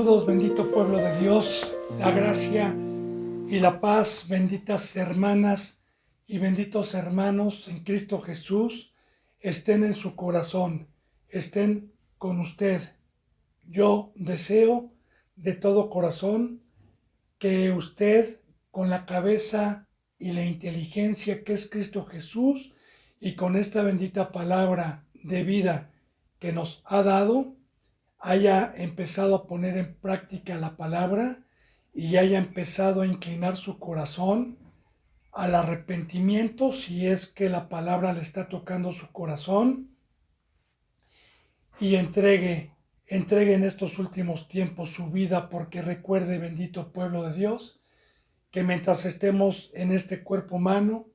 Saludos, bendito pueblo de Dios, la gracia y la paz, benditas hermanas y benditos hermanos en Cristo Jesús, estén en su corazón, estén con usted. Yo deseo de todo corazón que usted, con la cabeza y la inteligencia que es Cristo Jesús, y con esta bendita palabra de vida que nos ha dado, haya empezado a poner en práctica la palabra y haya empezado a inclinar su corazón al arrepentimiento, si es que la palabra le está tocando su corazón, y entregue en estos últimos tiempos su vida, porque recuerde, bendito pueblo de Dios, que mientras estemos en este cuerpo humano,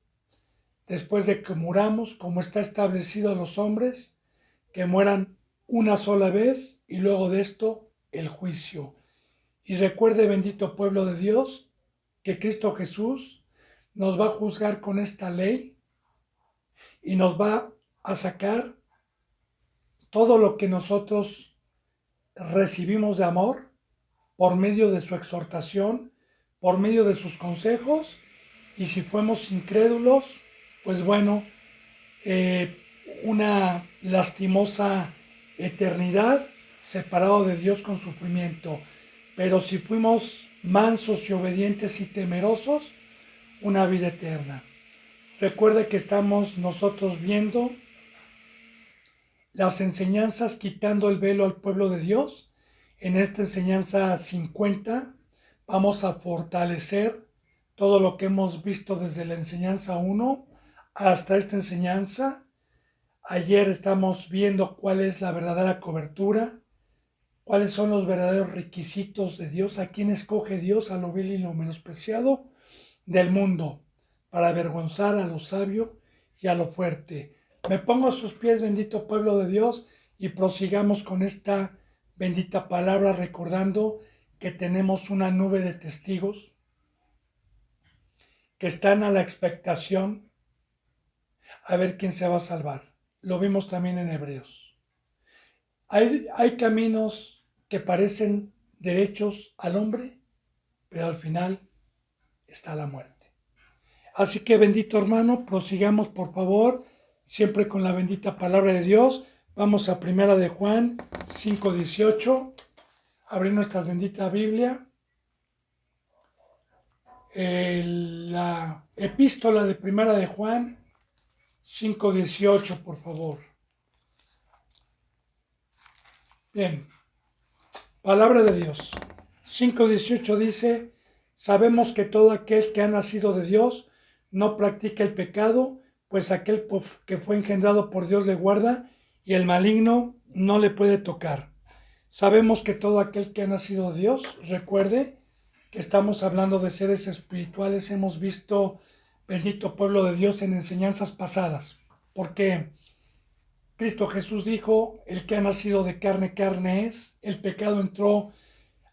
después de que muramos, como está establecido a los hombres, que mueran una sola vez y luego de esto el juicio. Y recuerde, bendito pueblo de Dios, que Cristo Jesús nos va a juzgar con esta ley y nos va a sacar todo lo que nosotros recibimos de amor por medio de su exhortación, por medio de sus consejos, y si fuimos incrédulos, pues bueno, una lastimosa eternidad separado de Dios con sufrimiento. Pero si fuimos mansos y obedientes y temerosos, una vida eterna. Recuerde que estamos nosotros viendo las enseñanzas, quitando el velo al pueblo de Dios. En esta enseñanza 50 vamos a fortalecer todo lo que hemos visto desde la enseñanza 1 hasta esta enseñanza. Ayer estamos viendo cuál es la verdadera cobertura, cuáles son los verdaderos requisitos de Dios, a quién escoge Dios, a lo vil y lo menospreciado del mundo, para avergonzar a lo sabio y a lo fuerte. Me pongo a sus pies, bendito pueblo de Dios, y prosigamos con esta bendita palabra, recordando que tenemos una nube de testigos que están a la expectación a ver quién se va a salvar. Lo vimos también en Hebreos. Hay caminos que parecen derechos al hombre, pero al final está la muerte. Así que, bendito hermano, prosigamos por favor, siempre con la bendita palabra de Dios. Vamos a Primera de Juan 5:18, abrir nuestra bendita Biblia. La epístola de Primera de Juan 5:18, por favor. Bien, palabra de Dios. 5:18 dice: sabemos que todo aquel que ha nacido de Dios no practica el pecado, pues aquel que fue engendrado por Dios le guarda y el maligno no le puede tocar. Sabemos que todo aquel que ha nacido de Dios, recuerde que estamos hablando de seres espirituales, hemos visto, bendito pueblo de Dios, en enseñanzas pasadas, porque Cristo Jesús dijo: el que ha nacido de carne, carne es. El pecado entró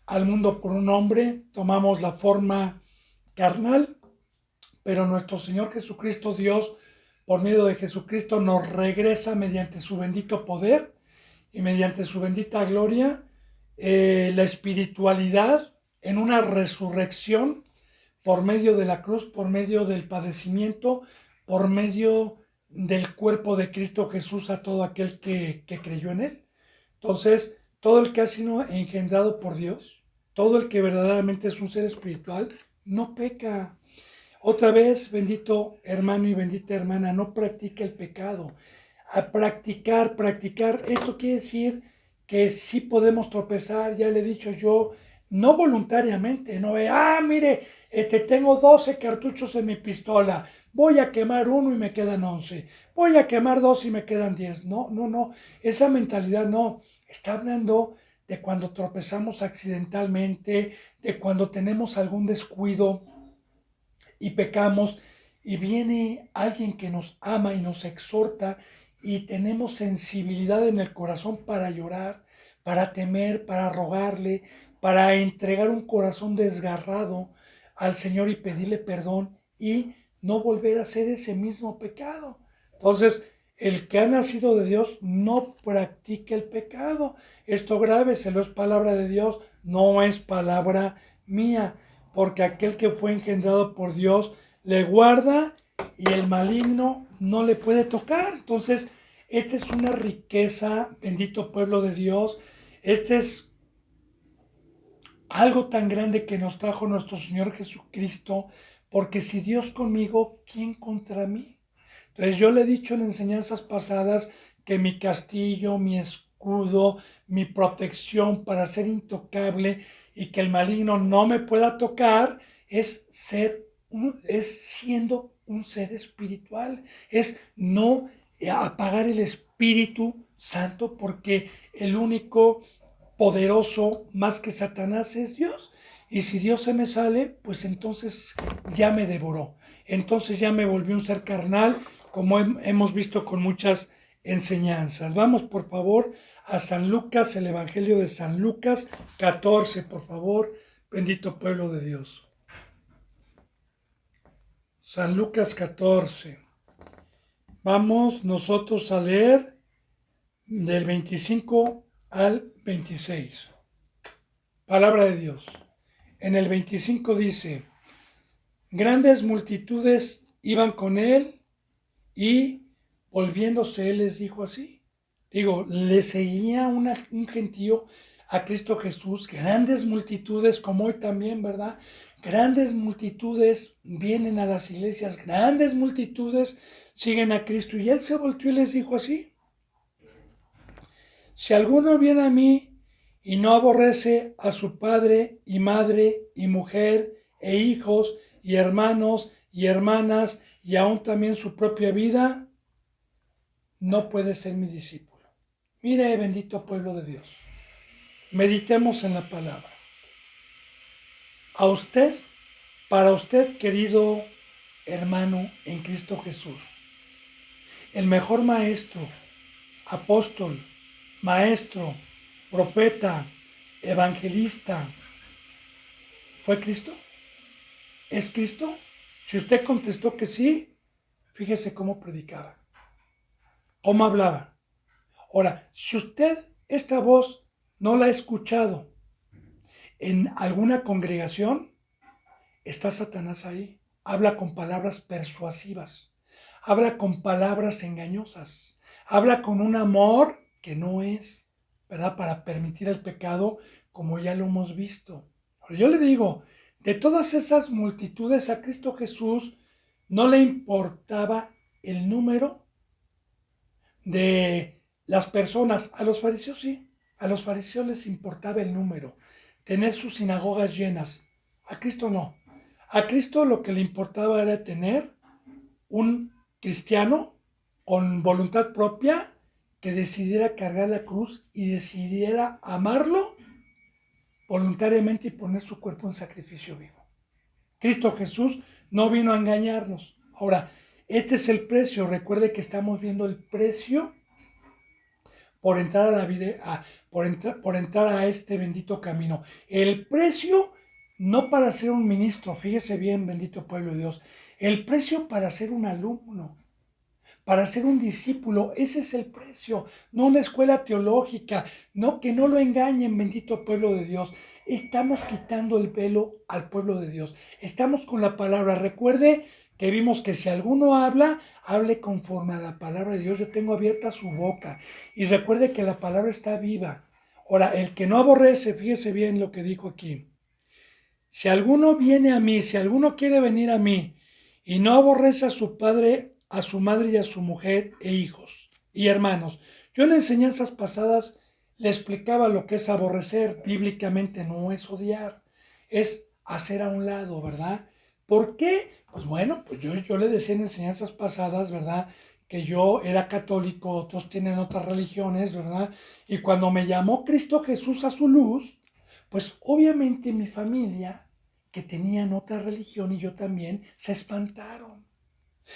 al mundo por un hombre, tomamos la forma carnal, pero nuestro Señor Jesucristo, Dios, por medio de Jesucristo, nos regresa mediante su bendito poder y mediante su bendita gloria, la espiritualidad en una resurrección por medio de la cruz, por medio del padecimiento, por medio del cuerpo de Cristo Jesús a todo aquel que creyó en él. Entonces, todo el que ha sido engendrado por Dios, todo el que verdaderamente es un ser espiritual, no peca. Otra vez, bendito hermano y bendita hermana, no practica el pecado. A practicar, esto quiere decir que sí podemos tropezar, ya le he dicho yo, no voluntariamente, no mire, tengo 12 cartuchos en mi pistola, voy a quemar uno y me quedan 11, voy a quemar 2 y me quedan 10. No, esa mentalidad no. Está hablando de cuando tropezamos accidentalmente, de cuando tenemos algún descuido y pecamos, y viene alguien que nos ama y nos exhorta, y tenemos sensibilidad en el corazón para llorar, para temer, para rogarle, para entregar un corazón desgarrado al Señor y pedirle perdón y no volver a hacer ese mismo pecado. Entonces, el que ha nacido de Dios no practica el pecado. Esto grábeselo, es palabra de Dios, no es palabra mía, porque aquel que fue engendrado por Dios le guarda y el maligno no le puede tocar. Entonces, esta es una riqueza, bendito pueblo de Dios. Este es algo tan grande que nos trajo nuestro Señor Jesucristo, porque si Dios conmigo, ¿quién contra mí? Entonces yo le he dicho en enseñanzas pasadas que mi castillo, mi escudo, mi protección para ser intocable y que el maligno no me pueda tocar es siendo un ser espiritual, es no apagar el Espíritu Santo, porque el único poderoso más que Satanás es Dios. Y si Dios se me sale, pues entonces ya me devoró. Entonces ya me volvió un ser carnal, como hemos visto con muchas enseñanzas. Vamos por favor a San Lucas, el Evangelio de San Lucas 14, por favor, bendito pueblo de Dios. San Lucas 14. Vamos nosotros a leer del 25 al 26. Palabra de Dios. En el 25 dice: grandes multitudes iban con él y volviéndose él les dijo así. Le seguía un gentío a Cristo Jesús, grandes multitudes, como hoy también, ¿verdad? Grandes multitudes vienen a las iglesias, grandes multitudes siguen a Cristo. Y él se volvió y les dijo así: si alguno viene a mí y no aborrece a su padre y madre y mujer e hijos y hermanos y hermanas y aún también su propia vida, no puede ser mi discípulo. Mire, bendito pueblo de Dios, meditemos en la palabra. A usted, para usted, querido hermano en Cristo Jesús, el mejor maestro, apóstol, maestro, profeta, evangelista, ¿fue Cristo? ¿Es Cristo? Si usted contestó que sí, fíjese cómo predicaba, cómo hablaba. Ahora, si usted esta voz no la ha escuchado en alguna congregación, está Satanás ahí. Habla con palabras persuasivas, habla con palabras engañosas, habla con un amor que no es, ¿verdad? Para permitir el pecado, como ya lo hemos visto. Ahora, yo le digo, de todas esas multitudes a Cristo Jesús no le importaba el número de las personas. A los fariseos sí, a los fariseos les importaba el número, tener sus sinagogas llenas. A Cristo no. A Cristo lo que le importaba era tener un cristiano con voluntad propia que decidiera cargar la cruz y decidiera amarlo voluntariamente y poner su cuerpo en sacrificio vivo. Cristo Jesús no vino a engañarnos. Ahora, este es el precio. Recuerde que estamos viendo el precio por entrar a la vida, por entrar a este bendito camino. El precio no para ser un ministro, fíjese bien, bendito pueblo de Dios. El precio para ser un alumno, para ser un discípulo, ese es el precio. No una escuela teológica, no, que no lo engañen, bendito pueblo de Dios. Estamos quitando el velo al pueblo de Dios. Estamos con la palabra. Recuerde que vimos que si alguno habla, hable conforme a la palabra de Dios. Yo tengo abierta su boca. Y recuerde que la palabra está viva. Ahora, el que no aborrece, fíjese bien lo que dijo aquí. Si alguno viene a mí, si alguno quiere venir a mí y no aborrece a su padre, a su madre y a su mujer e hijos y hermanos. Yo en enseñanzas pasadas le explicaba lo que es aborrecer. Bíblicamente no es odiar, es hacer a un lado, ¿verdad? ¿Por qué? Pues bueno, pues yo le decía en enseñanzas pasadas, ¿verdad? Que yo era católico, otros tienen otras religiones, ¿verdad? Y cuando me llamó Cristo Jesús a su luz, pues obviamente mi familia, que tenían otra religión y yo también, se espantaron.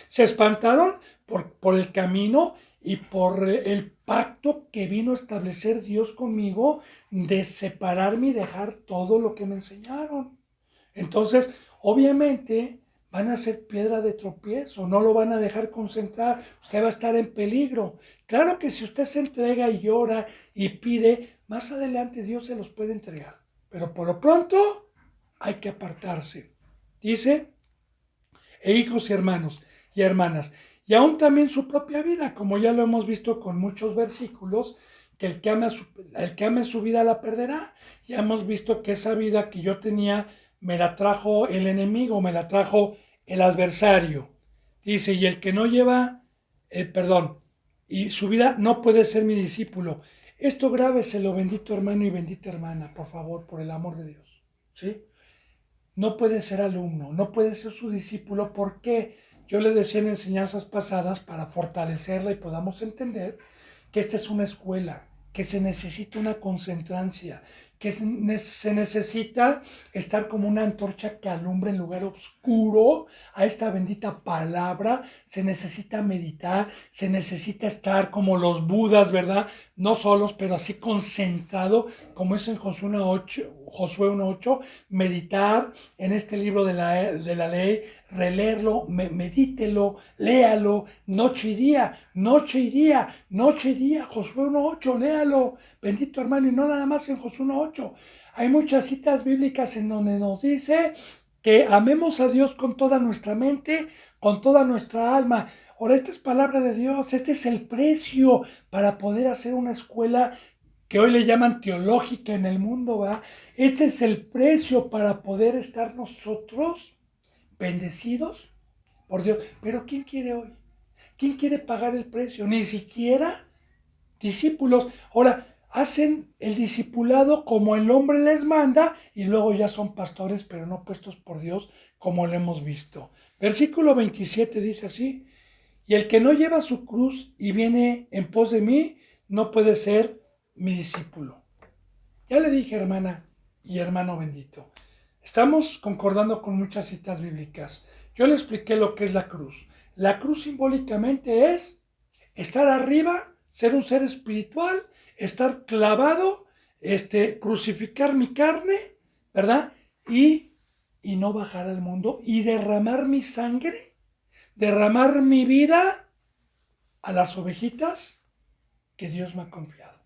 Se espantaron por el camino y por el pacto que vino a establecer Dios conmigo de separarme y dejar todo lo que me enseñaron. Entonces, obviamente, van a ser piedra de tropiezo, no lo van a dejar concentrar, usted va a estar en peligro. Claro que si usted se entrega y llora y pide, más adelante Dios se los puede entregar. pero por lo pronto hay que apartarse. Dice, e hijos y hermanas, y aún también su propia vida, como ya lo hemos visto con muchos versículos, que el que ame su vida la perderá. Ya hemos visto que esa vida que yo tenía me la trajo el enemigo, me la trajo el adversario. Dice, y el que no lleva, y su vida no puede ser mi discípulo. Esto grábeselo, bendito hermano y bendita hermana, por favor, por el amor de Dios. ¿Sí? No puede ser alumno, no puede ser su discípulo. ¿Por qué? Yo le decía en enseñanzas pasadas, para fortalecerla y podamos entender que esta es una escuela, que se necesita una concentrancia, que se necesita estar como una antorcha que alumbre en lugar oscuro a esta bendita palabra. Se necesita meditar, se necesita estar como los budas, ¿verdad? No solos, pero así concentrado, como es en Josué 1.8, meditar en este libro de la ley, releerlo, medítelo, léalo, noche y día, noche y día, noche y día, Josué 1.8, léalo, bendito hermano, y no nada más en Josué 1.8. Hay muchas citas bíblicas en donde nos dice que amemos a Dios con toda nuestra mente, con toda nuestra alma. Ahora, esta es palabra de Dios, este es el precio para poder hacer una escuela que hoy le llaman teológica en el mundo, ¿va? Este es el precio para poder estar nosotros bendecidos por Dios. Pero ¿quién quiere hoy? ¿Quién quiere pagar el precio? Ni siquiera discípulos. Ahora, hacen el discipulado como el hombre les manda y luego ya son pastores, pero no puestos por Dios, como lo hemos visto. Versículo 27 dice así, y el que no lleva su cruz y viene en pos de mí, no puede ser mi discípulo. Ya le dije, hermana y hermano bendito, estamos concordando con muchas citas bíblicas. Yo le expliqué lo que es la cruz. La cruz simbólicamente es estar arriba, ser un ser espiritual, estar clavado, crucificar mi carne, ¿verdad? Y no bajar al mundo y derramar mi sangre, derramar mi vida a las ovejitas que Dios me ha confiado.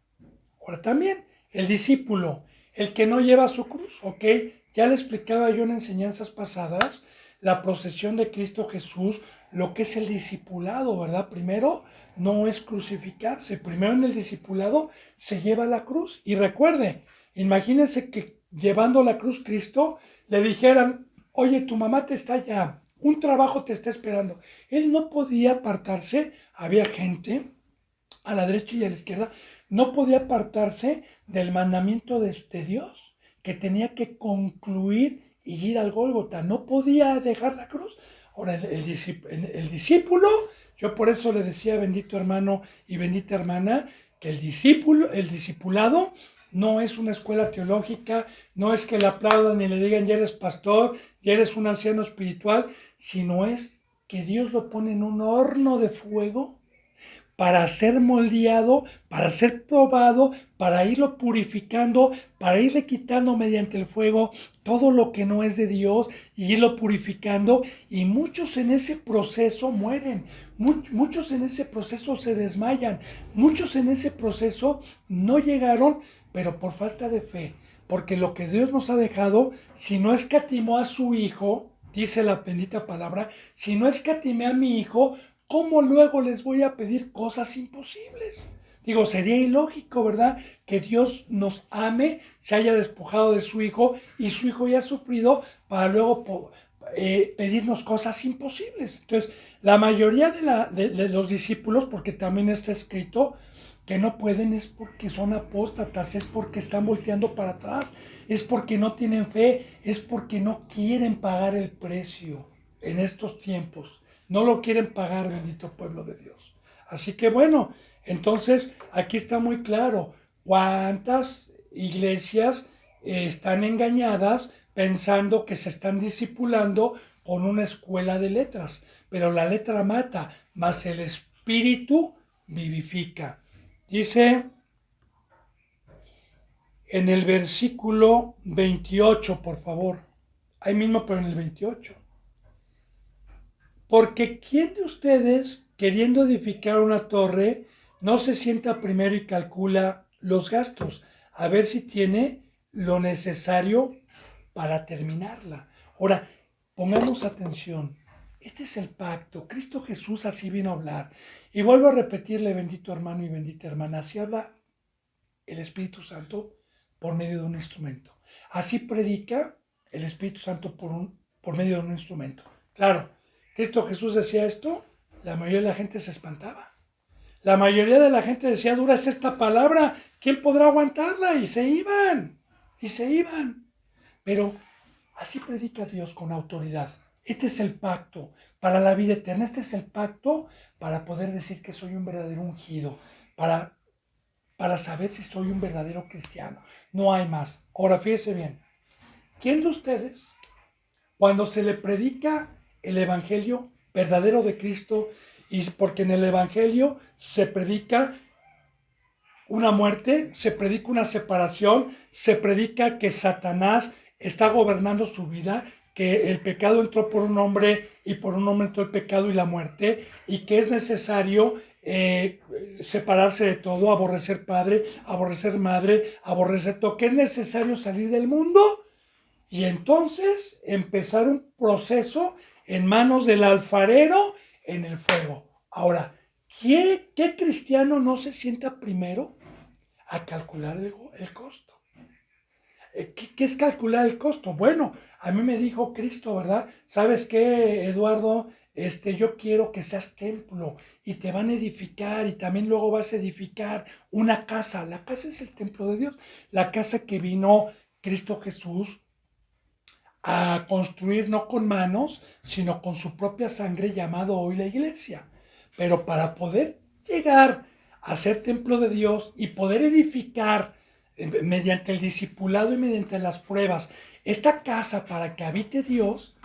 Ahora también el discípulo, el que no lleva su cruz, ¿ok? Ya le explicaba yo en enseñanzas pasadas la procesión de Cristo Jesús, lo que es el discipulado, ¿verdad? Primero no es crucificarse, primero en el discipulado se lleva la cruz. Y recuerde, imagínense que llevando la cruz Cristo le dijeran, oye, tu mamá te está ya, un trabajo te está esperando. Él no podía apartarse, había gente a la derecha y a la izquierda, no podía apartarse del mandamiento de Dios, que tenía que concluir y ir al Gólgota, no podía dejar la cruz. Ahora, el discípulo, yo por eso le decía, bendito hermano y bendita hermana, que el discipulado no es una escuela teológica, no es que le aplaudan y le digan, ya eres pastor, ya eres un anciano espiritual, sino es que Dios lo pone en un horno de fuego para ser moldeado, para ser probado, para irlo purificando, para irle quitando mediante el fuego todo lo que no es de Dios y irlo purificando. Y muchos en ese proceso mueren, muchos en ese proceso se desmayan, muchos en ese proceso no llegaron, pero por falta de fe. Porque lo que Dios nos ha dejado, si no escatimó a su Hijo, dice la bendita palabra, si no escatimé a mi Hijo, ¿cómo luego les voy a pedir cosas imposibles? Digo, sería ilógico, ¿verdad? Que Dios nos ame, se haya despojado de su Hijo y su Hijo ya ha sufrido para luego pedirnos cosas imposibles. Entonces, la mayoría de los discípulos, porque también está escrito que no pueden, es porque son apóstatas, es porque están volteando para atrás, es porque no tienen fe, es porque no quieren pagar el precio en estos tiempos. No lo quieren pagar, bendito pueblo de Dios. Así que bueno, entonces aquí está muy claro cuántas iglesias están engañadas pensando que se están discipulando con una escuela de letras. Pero la letra mata, mas el espíritu vivifica. Dice en el versículo 28, por favor. Ahí mismo, pero en el 28. Porque ¿quién de ustedes, queriendo edificar una torre, no se sienta primero y calcula los gastos, a ver si tiene lo necesario para terminarla. Ahora, pongamos atención. Este es el pacto. Cristo Jesús así vino a hablar. Y vuelvo a repetirle, bendito hermano y bendita hermana, así habla el Espíritu Santo por medio de un instrumento. Así predica el Espíritu Santo por medio de un instrumento. Claro, Cristo Jesús decía esto, la mayoría de la gente se espantaba. La mayoría de la gente decía, dura es esta palabra, ¿quién podrá aguantarla? Y se iban. Pero así predica Dios con autoridad. Este es el pacto para la vida eterna. Este es el pacto para poder decir que soy un verdadero ungido. Para saber si soy un verdadero cristiano. No hay más. Ahora fíjese bien. ¿Quién de ustedes, cuando se le predica el evangelio verdadero de Cristo, y porque en el evangelio se predica una muerte, se predica una separación, se predica que Satanás está gobernando su vida, que el pecado entró por un hombre y por un hombre entró el pecado y la muerte, y que es necesario separarse de todo, aborrecer padre, aborrecer madre, aborrecer todo, que es necesario salir del mundo y entonces empezar un proceso en manos del alfarero en el fuego. Ahora, ¿qué cristiano no se sienta primero a calcular el costo? ¿Qué es calcular el costo? Bueno, a mí me dijo Cristo, ¿verdad? ¿Sabes qué, Eduardo? Yo quiero que seas templo y te van a edificar y también luego vas a edificar una casa. La casa es el templo de Dios. La casa que vino Cristo Jesús a construir no con manos, sino con su propia sangre, llamado hoy la iglesia. Pero para poder llegar a ser templo de Dios y poder edificar mediante el discipulado y mediante las pruebas esta casa para que habite Dios,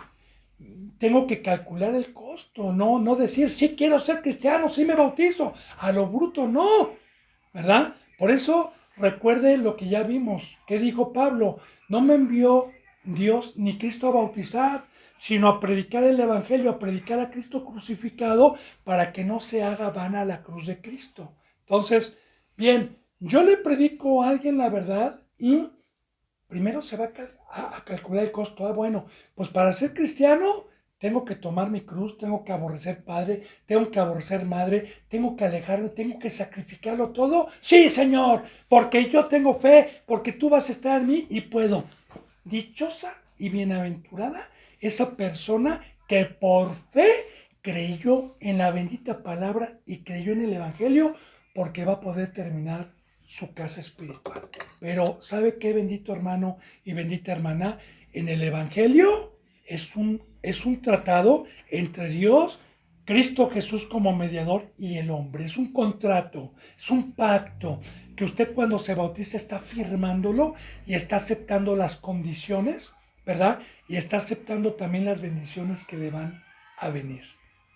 tengo que calcular el costo, no decir, sí quiero ser cristiano, sí me bautizo, a lo bruto, no, ¿verdad? Por eso recuerde lo que ya vimos, que dijo Pablo, no me envió Dios ni Cristo a bautizar, sino a predicar el evangelio, a predicar a Cristo crucificado para que no se haga vana la cruz de Cristo. Entonces, bien, yo le predico a alguien la verdad y primero se va a calcular el costo. Bueno, pues para ser cristiano tengo que tomar mi cruz, tengo que aborrecer padre, tengo que aborrecer madre, tengo que alejarme, tengo que sacrificarlo todo. Sí, Señor, porque yo tengo fe, porque tú vas a estar en mí y puedo. Dichosa y bienaventurada esa persona que por fe creyó en la bendita palabra y creyó en el evangelio, porque va a poder terminar su casa espiritual. Pero ¿sabe qué, bendito hermano y bendita hermana? En el evangelio es un tratado entre Dios, Cristo Jesús como mediador y el hombre. Es un contrato, es un pacto que usted cuando se bautiza está firmándolo y está aceptando las condiciones, ¿verdad? Y está aceptando también las bendiciones que le van a venir.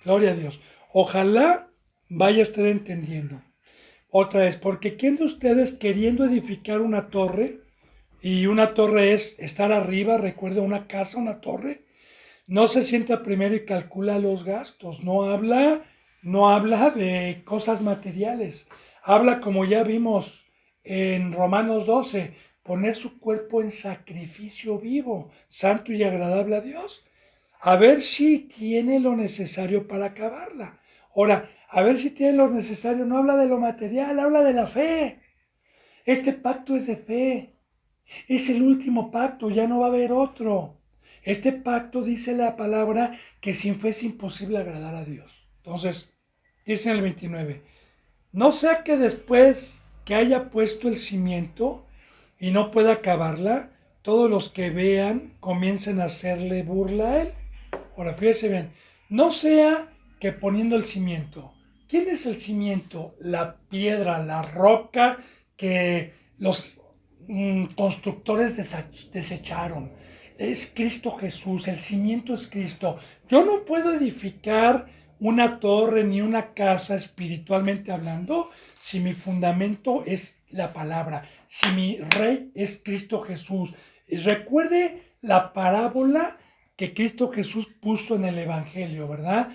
Gloria a Dios. Ojalá vaya usted entendiendo. Otra vez, porque ¿quién de ustedes queriendo edificar una torre, y una torre es estar arriba, recuerda una casa, una torre, no se sienta primero y calcula los gastos, no habla de cosas materiales, habla como ya vimos en Romanos 12, poner su cuerpo en sacrificio vivo, santo y agradable a Dios, a ver si tiene lo necesario para acabarla. Ahora, a ver si tiene lo necesario, no habla de lo material, habla de la fe. Este pacto es de fe, es el último pacto, ya no va a haber otro. Este pacto dice la palabra que sin fe es imposible agradar a Dios. Entonces, dice en el 29, no sea que después que haya puesto el cimiento y no pueda acabarla, todos los que vean comiencen a hacerle burla a él. Ahora, fíjense bien, no sea que poniendo el cimiento. ¿Quién es el cimiento? La piedra, la roca que los constructores desecharon. Es Cristo Jesús, el cimiento es Cristo. Yo no puedo edificar una torre ni una casa espiritualmente hablando si mi fundamento es la palabra, si mi rey es Cristo Jesús. Recuerde la parábola que Cristo Jesús puso en el Evangelio, ¿verdad?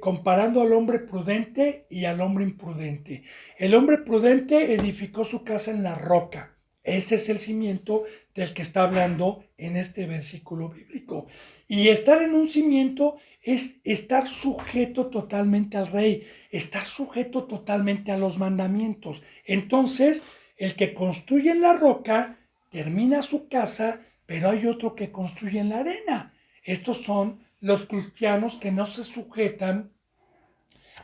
Comparando al hombre prudente y al hombre imprudente. El hombre prudente edificó su casa en la roca, Ese es el cimiento del que está hablando en este versículo bíblico. Y estar en un cimiento es estar sujeto totalmente al rey, estar sujeto totalmente a los mandamientos. Entonces, el que construye en la roca termina su casa, pero hay otro que construye en la arena. Estos son los cristianos que no se sujetan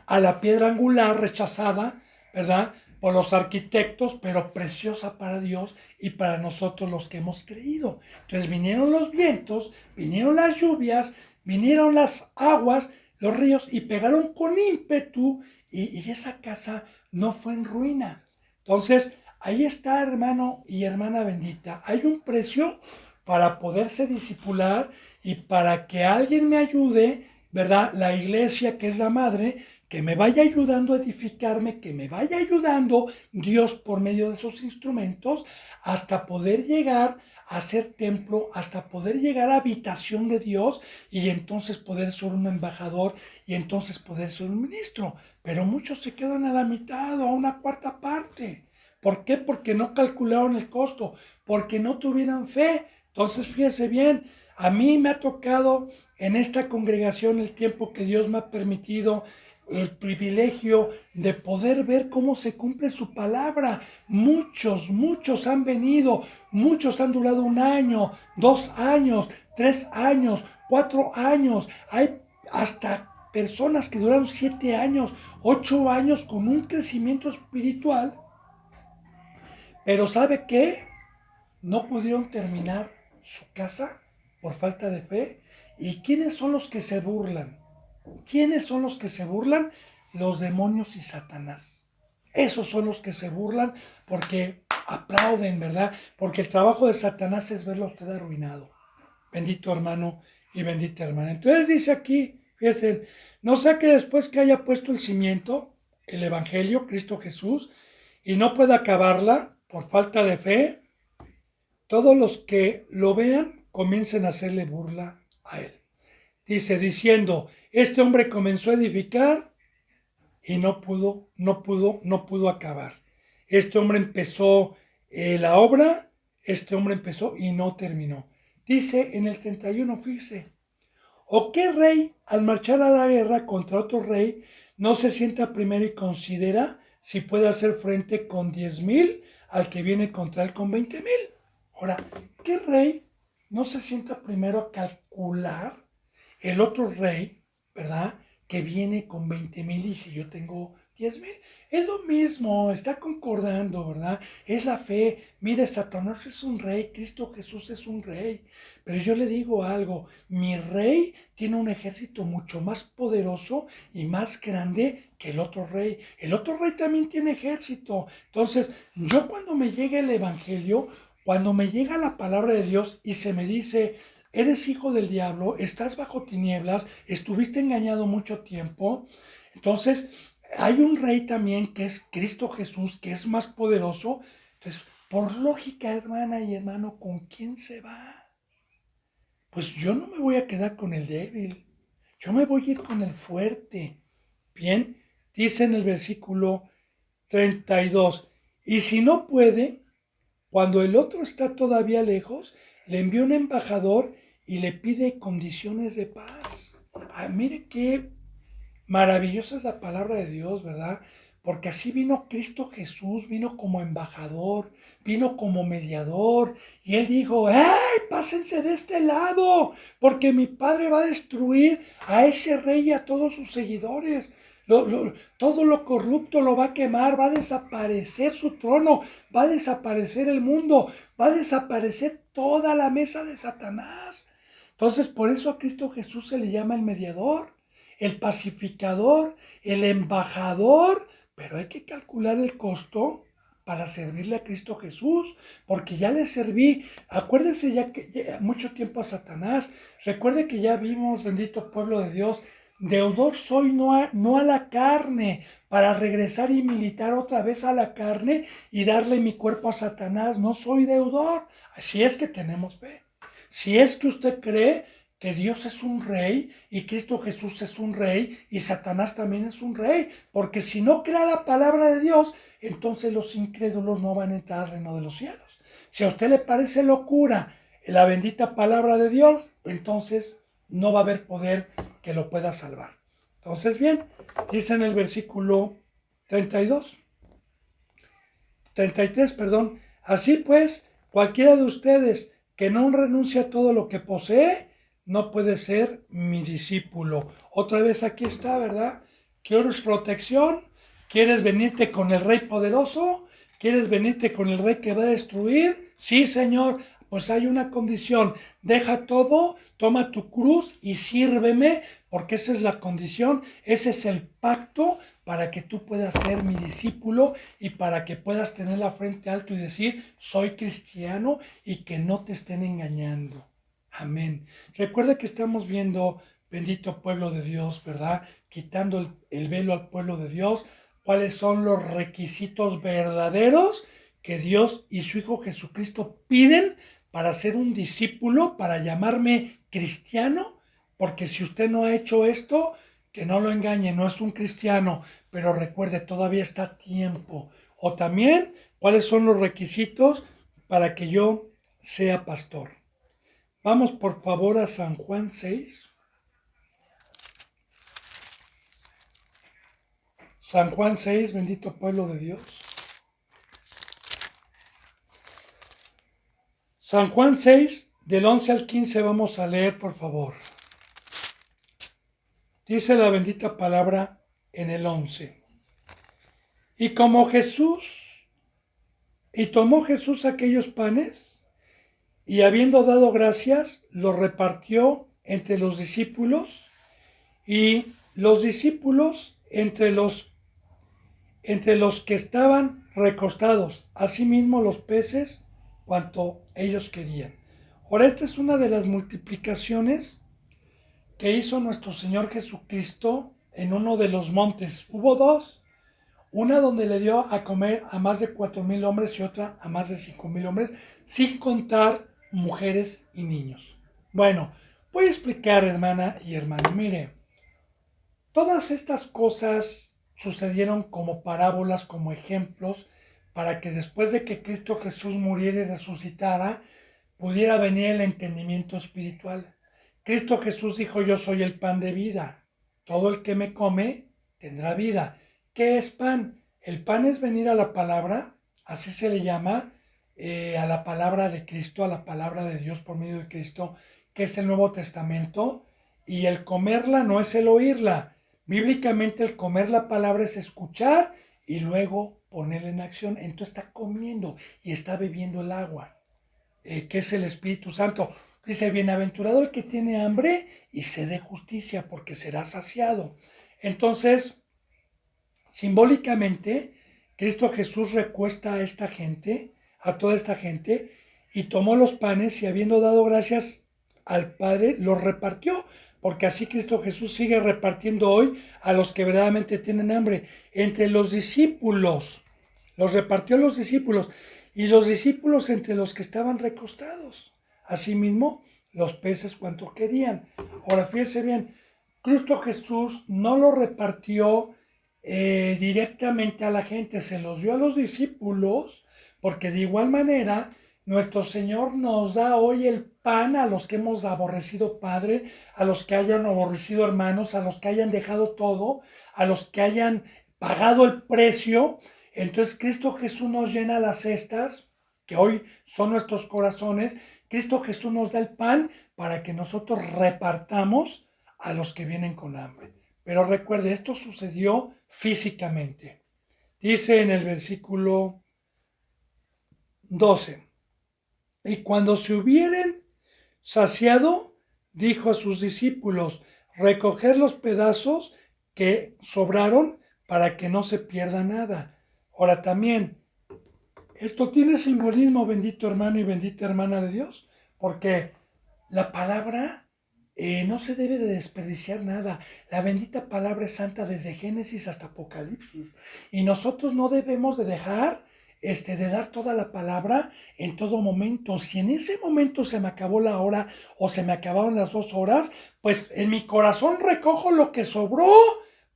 a la piedra angular rechazada, ¿verdad? Por los arquitectos, pero preciosa para Dios y para nosotros los que hemos creído. Entonces vinieron los vientos, vinieron las lluvias, vinieron las aguas, los ríos y pegaron con ímpetu y esa casa no fue en ruina. Entonces, ahí está, hermano y hermana bendita. Hay un precio para poderse discipular y para que alguien me ayude, ¿verdad? La iglesia, que es la madre, que me vaya ayudando a edificarme, que me vaya ayudando Dios por medio de esos instrumentos hasta poder llegar a ser templo, hasta poder llegar a habitación de Dios y entonces poder ser un embajador y entonces poder ser un ministro. Pero muchos se quedan a la mitad o a una cuarta parte. ¿Por qué? Porque no calcularon el costo, porque no tuvieron fe. Entonces, fíjese bien, a mí me ha tocado en esta congregación el tiempo que Dios me ha permitido el privilegio de poder ver cómo se cumple su palabra. Muchos han venido, muchos han durado 1 año, 2 años, 3 años, 4 años. Hay hasta personas que duraron 7 años, 8 años con un crecimiento espiritual. Pero ¿sabe qué? No pudieron terminar su casa por falta de fe. ¿Y quiénes son los que se burlan? ¿Quiénes son los que se burlan? Los demonios y Satanás. Esos son los que se burlan porque aplauden, ¿verdad? Porque el trabajo de Satanás es verlo a usted arruinado. Bendito hermano y bendita hermana. Entonces dice aquí, fíjense, no sea que después que haya puesto el cimiento, el Evangelio, Cristo Jesús, y no pueda acabarla por falta de fe, todos los que lo vean comiencen a hacerle burla a él. Dice, diciendo, este hombre comenzó a edificar y no pudo acabar. Este hombre empezó la obra, este hombre empezó y no terminó. Dice en el 31, fíjese, ¿o qué rey al marchar a la guerra contra otro rey no se sienta primero y considera si puede hacer frente con 10,000 al que viene contra él con 20,000? Ahora, ¿qué rey no se sienta primero a calcular el otro rey, ¿verdad? Que viene con 20,000 y si yo tengo 10,000. Es lo mismo, está concordando, ¿verdad? Es la fe. Mire, Satanás es un rey, Cristo Jesús es un rey. Pero yo le digo algo, mi rey tiene un ejército mucho más poderoso y más grande que el otro rey. El otro rey también tiene ejército. Entonces, yo cuando me llega el Evangelio, cuando me llega la palabra de Dios y se me dice, eres hijo del diablo, estás bajo tinieblas, estuviste engañado mucho tiempo. Entonces, hay un rey también que es Cristo Jesús, que es más poderoso. Entonces, por lógica, hermana y hermano, ¿con quién se va? Pues yo no me voy a quedar con el débil, yo me voy a ir con el fuerte. Bien, dice en el versículo 32, y si no puede, cuando el otro está todavía lejos, le envía un embajador y le pide condiciones de paz. Mire qué maravillosa es la palabra de Dios, ¿verdad? Porque así vino Cristo Jesús, vino como embajador, vino como mediador, y él dijo, ¡ay, pásense de este lado! Porque mi Padre va a destruir a ese rey y a todos sus seguidores. Todo lo corrupto lo va a quemar, va a desaparecer su trono, va a desaparecer el mundo, va a desaparecer toda la mesa de Satanás. Entonces, por eso a Cristo Jesús se le llama el mediador, el pacificador, el embajador, pero hay que calcular el costo para servirle a Cristo Jesús, porque ya le serví. Acuérdese ya que mucho tiempo a Satanás, recuerde que ya vimos, bendito pueblo de Dios, deudor soy no a la carne, para regresar y militar otra vez a la carne y darle mi cuerpo a Satanás. No soy deudor, así es que tenemos fe. Si es que usted cree que Dios es un rey y Cristo Jesús es un rey y Satanás también es un rey, porque si no crea la palabra de Dios, entonces los incrédulos no van a entrar al reino de los cielos. Si a usted le parece locura la bendita palabra de Dios, entonces no va a haber poder que lo pueda salvar. Entonces, bien, dice en el versículo 32, 33, perdón, así pues, cualquiera de ustedes que no renuncia a todo lo que posee, no puede ser mi discípulo. Otra vez aquí está, ¿verdad? ¿Quieres protección? ¿Quieres venirte con el rey poderoso? ¿Quieres venirte con el rey que va a destruir? Sí, Señor. Pues hay una condición. Deja todo, toma tu cruz y sírveme, porque esa es la condición, ese es el pacto para que tú puedas ser mi discípulo y para que puedas tener la frente alto y decir, soy cristiano y que no te estén engañando. Amén. Recuerda que estamos viendo, bendito pueblo de Dios, ¿verdad? Quitando el velo al pueblo de Dios, cuáles son los requisitos verdaderos que Dios y su Hijo Jesucristo piden para ser un discípulo, para llamarme cristiano, porque si usted no ha hecho esto, que no lo engañe, no es un cristiano, pero recuerde, todavía está a tiempo. O también, ¿cuáles son los requisitos para que yo sea pastor? Vamos por favor a San Juan 6. San Juan 6, bendito pueblo de Dios. San Juan 6, del 11 al 15 vamos a leer, por favor. Dice la bendita palabra en el 11. Y tomó Jesús aquellos panes, y habiendo dado gracias, los repartió entre los discípulos, y los discípulos entre los que estaban recostados, asimismo los peces, cuanto ellos querían. Ahora, esta es una de las multiplicaciones que hizo nuestro Señor Jesucristo en uno de los montes. Hubo dos, una donde le dio a comer a más de 4,000 hombres y otra a más de 5,000 hombres, sin contar mujeres y niños. Bueno, voy a explicar, hermana y hermano. Mire, todas estas cosas sucedieron como parábolas, como ejemplos, para que después de que Cristo Jesús muriera y resucitara, pudiera venir el entendimiento espiritual. Cristo Jesús dijo, yo soy el pan de vida. Todo el que me come tendrá vida. ¿Qué es pan? El pan es venir a la palabra, así se le llama, a la palabra de Cristo, a la palabra de Dios por medio de Cristo, que es el Nuevo Testamento, y el comerla no es el oírla. Bíblicamente el comer la palabra es escuchar y luego ponerla en acción. Entonces está comiendo y está bebiendo el agua, que es el Espíritu Santo. Dice, bienaventurado el que tiene hambre y sed de justicia, porque será saciado. Entonces, simbólicamente, Cristo Jesús recuesta a esta gente, a toda esta gente, y tomó los panes y habiendo dado gracias al Padre, los repartió, porque así Cristo Jesús sigue repartiendo hoy a los que verdaderamente tienen hambre. Entre los discípulos, los repartió a los discípulos, y los discípulos entre los que estaban recostados. Asimismo, los peces cuanto querían. Ahora, fíjese bien, Cristo Jesús no lo repartió directamente a la gente, se los dio a los discípulos, porque de igual manera nuestro Señor nos da hoy el pan a los que hemos aborrecido Padre, a los que hayan aborrecido hermanos, a los que hayan dejado todo, a los que hayan pagado el precio. Entonces Cristo Jesús nos llena las cestas, que hoy son nuestros corazones. Cristo Jesús nos da el pan para que nosotros repartamos a los que vienen con hambre. Pero recuerde, esto sucedió físicamente. Dice en el versículo 12, y cuando se hubieren saciado, dijo a sus discípulos, recoger los pedazos que sobraron para que no se pierda nada. Ahora también, esto tiene simbolismo, bendito hermano y bendita hermana de Dios, porque la palabra no se debe de desperdiciar nada. La bendita palabra es santa desde Génesis hasta Apocalipsis. Y nosotros no debemos de dejar de dar toda la palabra en todo momento. Si en ese momento se me acabó la hora o se me acabaron las 2 horas, pues en mi corazón recojo lo que sobró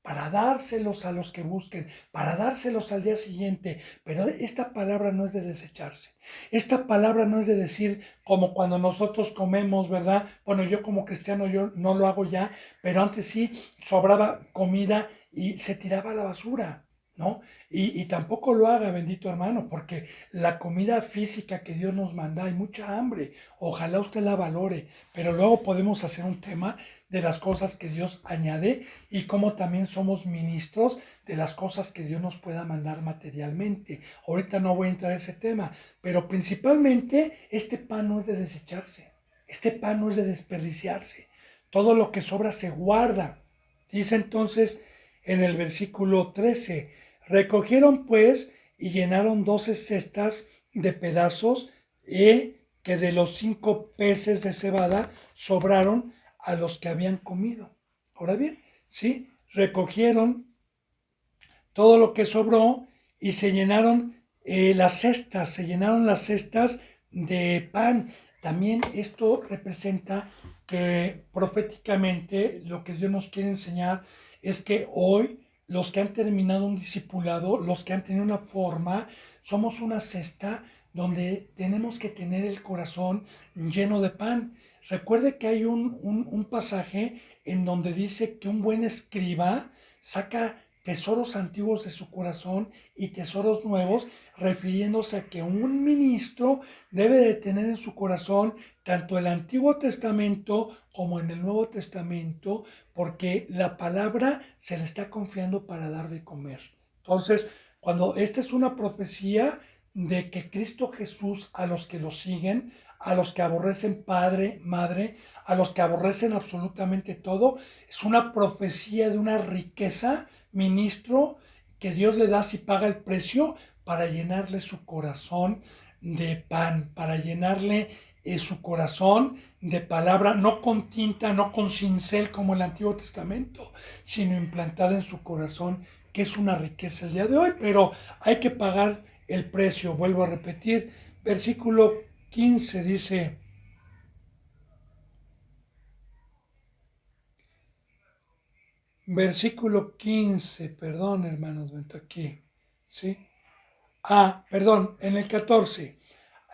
para dárselos a los que busquen, para dárselos al día siguiente. Pero esta palabra no es de desecharse. Esta palabra no es de decir como cuando nosotros comemos, ¿verdad? Bueno, yo como cristiano yo no lo hago ya, pero antes sí sobraba comida y se tiraba a la basura, ¿no? Y tampoco lo haga, bendito hermano, porque la comida física que Dios nos manda, hay mucha hambre. Ojalá usted la valore, pero luego podemos hacer un tema de las cosas que Dios añade y cómo también somos ministros de las cosas que Dios nos pueda mandar materialmente. Ahorita no voy a entrar en ese tema, pero principalmente este pan no es de desecharse, este pan no es de desperdiciarse. Todo lo que sobra se guarda. Dice entonces en el versículo 13, recogieron pues y llenaron 12 cestas de pedazos que de los 5 peces de cebada sobraron a los que habían comido. Ahora bien, ¿sí? Recogieron todo lo que sobró y se llenaron las cestas de pan. También esto representa que proféticamente lo que Dios nos quiere enseñar es que hoy los que han terminado un discipulado, los que han tenido una forma, somos una cesta donde tenemos que tener el corazón lleno de pan. Recuerde que hay un pasaje en donde dice que un buen escriba saca tesoros antiguos de su corazón y tesoros nuevos, refiriéndose a que un ministro debe de tener en su corazón tanto el Antiguo Testamento como en el Nuevo Testamento, porque la palabra se le está confiando para dar de comer. Entonces, cuando esta es una profecía de que Cristo Jesús a los que lo siguen, a los que aborrecen padre, madre, a los que aborrecen absolutamente todo, es una profecía de una riqueza, ministro, que Dios le da si paga el precio para llenarle su corazón de pan, para llenarle su corazón de palabra, no con tinta, no con cincel como el Antiguo Testamento, sino implantada en su corazón, que es una riqueza el día de hoy, pero hay que pagar el precio. Vuelvo a repetir, versículo 15 dice, versículo 15, perdón hermanos, ven aquí, ¿sí? Perdón, en el 14,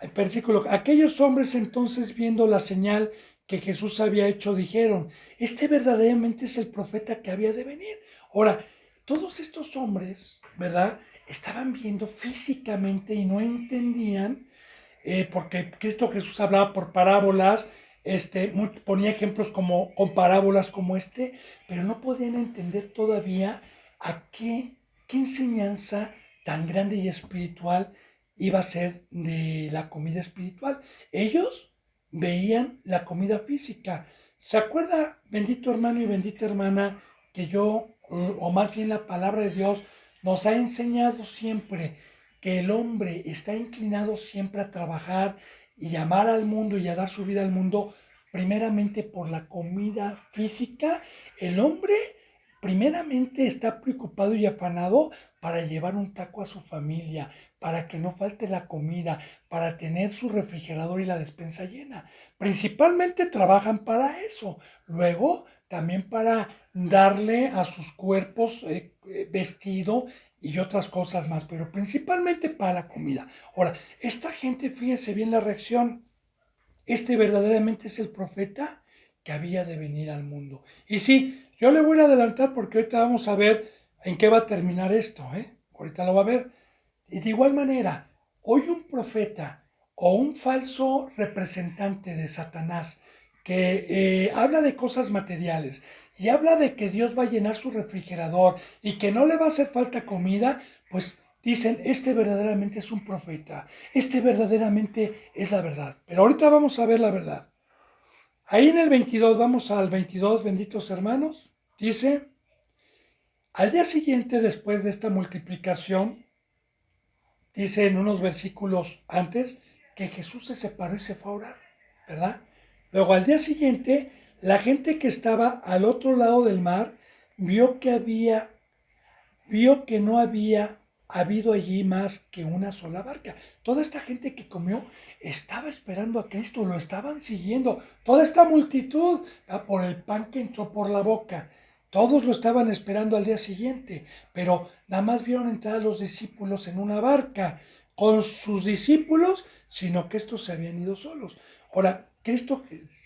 el versículo, aquellos hombres entonces viendo la señal que Jesús había hecho, dijeron, este verdaderamente es el profeta que había de venir. Ahora, todos estos hombres, ¿verdad? Estaban viendo físicamente y no entendían, porque Cristo Jesús hablaba por parábolas, ponía ejemplos como con parábolas como pero no podían entender todavía qué enseñanza tan grande y espiritual iba a ser de la comida espiritual. Ellos veían la comida física. ¿Se acuerda, bendito hermano y bendita hermana, que o más bien la palabra de Dios, nos ha enseñado siempre que el hombre está inclinado siempre a trabajar y amar al mundo y a dar su vida al mundo, primeramente por la comida física? El hombre primeramente está preocupado y afanado para llevar un taco a su familia, para que no falte la comida, para tener su refrigerador y la despensa llena. Principalmente trabajan para eso. Luego, también para darle a sus cuerpos vestido y otras cosas más, pero principalmente para la comida. Ahora, esta gente, fíjense bien la reacción. Este verdaderamente es el profeta que había de venir al mundo. Y sí, yo le voy a adelantar porque ahorita vamos a ver en qué va a terminar esto, ¿eh? Ahorita lo va a ver. Y de igual manera, hoy un profeta o un falso representante de Satanás que habla de cosas materiales y habla de que Dios va a llenar su refrigerador y que no le va a hacer falta comida, pues dicen, este verdaderamente es un profeta, este verdaderamente es la verdad. Pero ahorita vamos a ver la verdad. Ahí en el 22, vamos al 22, benditos hermanos, dice, al día siguiente después de esta multiplicación, dice en unos versículos antes, que Jesús se separó y se fue a orar, ¿verdad? Luego al día siguiente, la gente que estaba al otro lado del mar vio que no había habido allí más que una sola barca. Toda esta gente que comió estaba esperando a Cristo, lo estaban siguiendo. Toda esta multitud por el pan que entró por la boca. Todos lo estaban esperando al día siguiente, pero nada más vieron entrar a los discípulos en una barca con sus discípulos, sino que estos se habían ido solos. Ahora,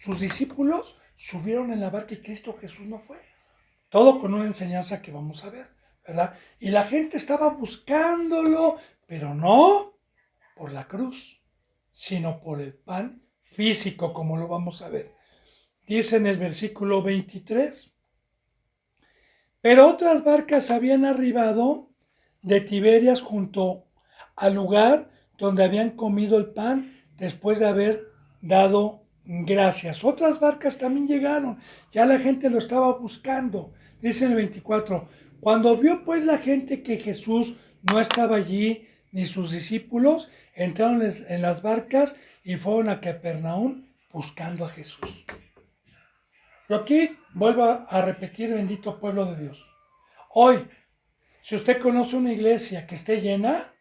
sus discípulos subieron en la barca y Cristo Jesús no fue. Todo con una enseñanza que vamos a ver, ¿verdad? Y la gente estaba buscándolo, pero no por la cruz, sino por el pan físico, como lo vamos a ver. Dice en el versículo 23, pero otras barcas habían arribado de Tiberias junto al lugar donde habían comido el pan después de haber dado gracias. Otras barcas también llegaron, ya la gente lo estaba buscando. Dice en el 24, cuando vio pues la gente que Jesús no estaba allí, ni sus discípulos, entraron en las barcas y fueron a Capernaum buscando a Jesús. Yo aquí vuelvo a repetir, bendito pueblo de Dios. Hoy, si usted conoce una iglesia que esté llena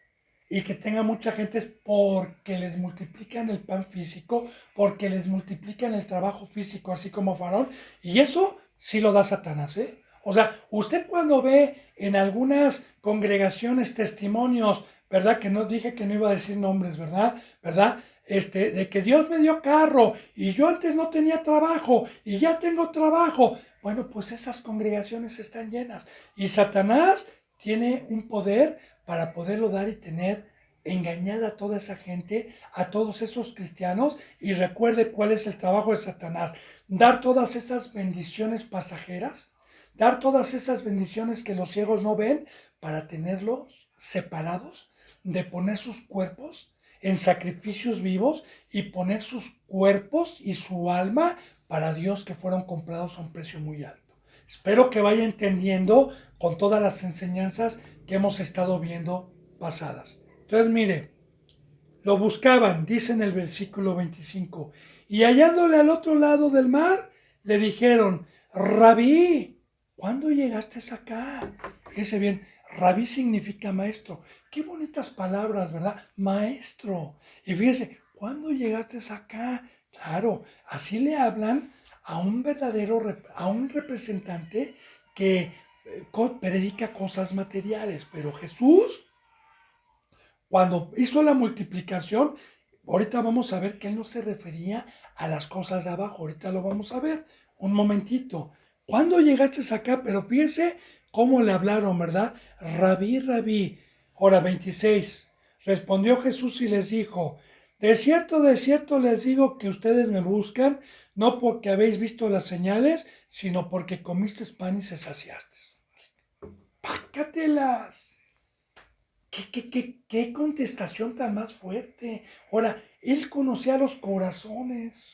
y que tenga mucha gente, es porque les multiplican el pan físico, porque les multiplican el trabajo físico, así como Faraón. Y eso sí lo da Satanás, ¿eh? O sea, usted cuando ve en algunas congregaciones testimonios, ¿verdad? Que no dije que no iba a decir nombres, ¿verdad? ¿Verdad? De que Dios me dio carro y yo antes no tenía trabajo y ya tengo trabajo. Bueno, pues esas congregaciones están llenas y Satanás tiene un poder para poderlo dar y tener engañada a toda esa gente, a todos esos cristianos. Y recuerde cuál es el trabajo de Satanás: dar todas esas bendiciones pasajeras, dar todas esas bendiciones que los ciegos no ven, para tenerlos separados, de poner sus cuerpos en sacrificios vivos y poner sus cuerpos y su alma para Dios, que fueron comprados a un precio muy alto. Espero que vaya entendiendo con todas las enseñanzas que hemos estado viendo pasadas. Entonces, mire, lo buscaban, dice en el versículo 25, y hallándole al otro lado del mar, le dijeron: Rabí, ¿cuándo llegaste acá? Fíjese bien, Rabí significa maestro. Qué bonitas palabras, ¿verdad? Maestro. Y fíjese, ¿cuándo llegaste acá? Claro, así le hablan a un a un representante que predica cosas materiales. Pero Jesús, cuando hizo la multiplicación, ahorita vamos a ver que él no se refería a las cosas de abajo. Ahorita lo vamos a ver. Un momentito. ¿Cuándo llegaste acá? Pero fíjese cómo le hablaron, ¿verdad? Rabí, rabí. Ahora 26. Respondió Jesús y les dijo: de cierto les digo que ustedes me buscan, no porque habéis visto las señales, sino porque comisteis pan y se saciaste. ¡Pácatelas! ¿Qué contestación tan más fuerte? Ahora, él conocía los corazones.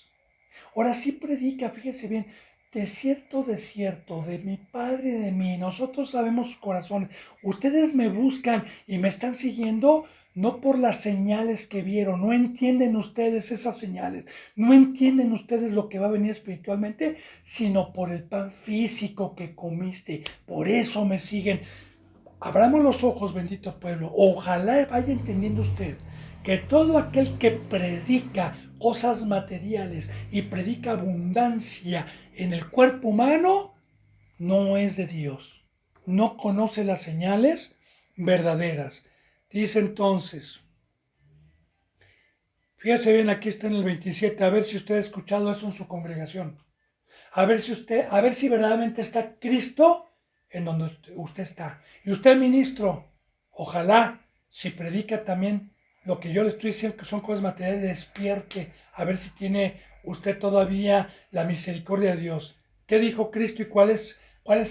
Ahora sí predica, fíjese bien: de cierto, de mi Padre y de mí, nosotros sabemos sus corazones. Ustedes me buscan y me están siguiendo no por las señales que vieron. No entienden ustedes esas señales. No entienden ustedes lo que va a venir espiritualmente, sino por el pan físico que comiste. Por eso me siguen. Abramos los ojos, bendito pueblo. Ojalá vaya entendiendo usted que todo aquel que predica cosas materiales y predica abundancia en el cuerpo humano no es de Dios. No conoce las señales verdaderas. Dice entonces, fíjese bien, aquí está en el 27, a ver si usted ha escuchado eso en su congregación. A ver si verdaderamente está Cristo en donde usted está. Y usted, ministro, ojalá, si predica también lo que yo le estoy diciendo, que son cosas materiales, despierte, a ver si tiene usted todavía la misericordia de Dios. ¿Qué dijo Cristo y cuál es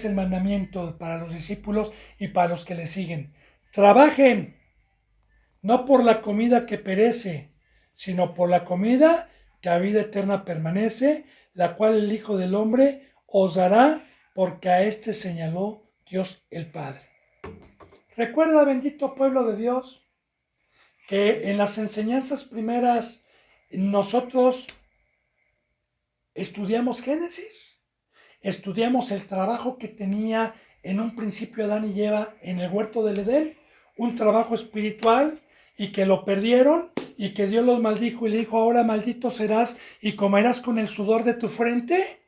el mandamiento para los discípulos y para los que le siguen? Trabajen, no por la comida que perece, sino por la comida que a vida eterna permanece, la cual el Hijo del Hombre os dará, porque a este señaló Dios el Padre. Recuerda, bendito pueblo de Dios, que en las enseñanzas primeras nosotros estudiamos Génesis, estudiamos el trabajo que tenía en un principio Adán y Eva en el huerto del Edén, un trabajo espiritual, y que lo perdieron y que Dios los maldijo y le dijo: ahora maldito serás y comerás con el sudor de tu frente.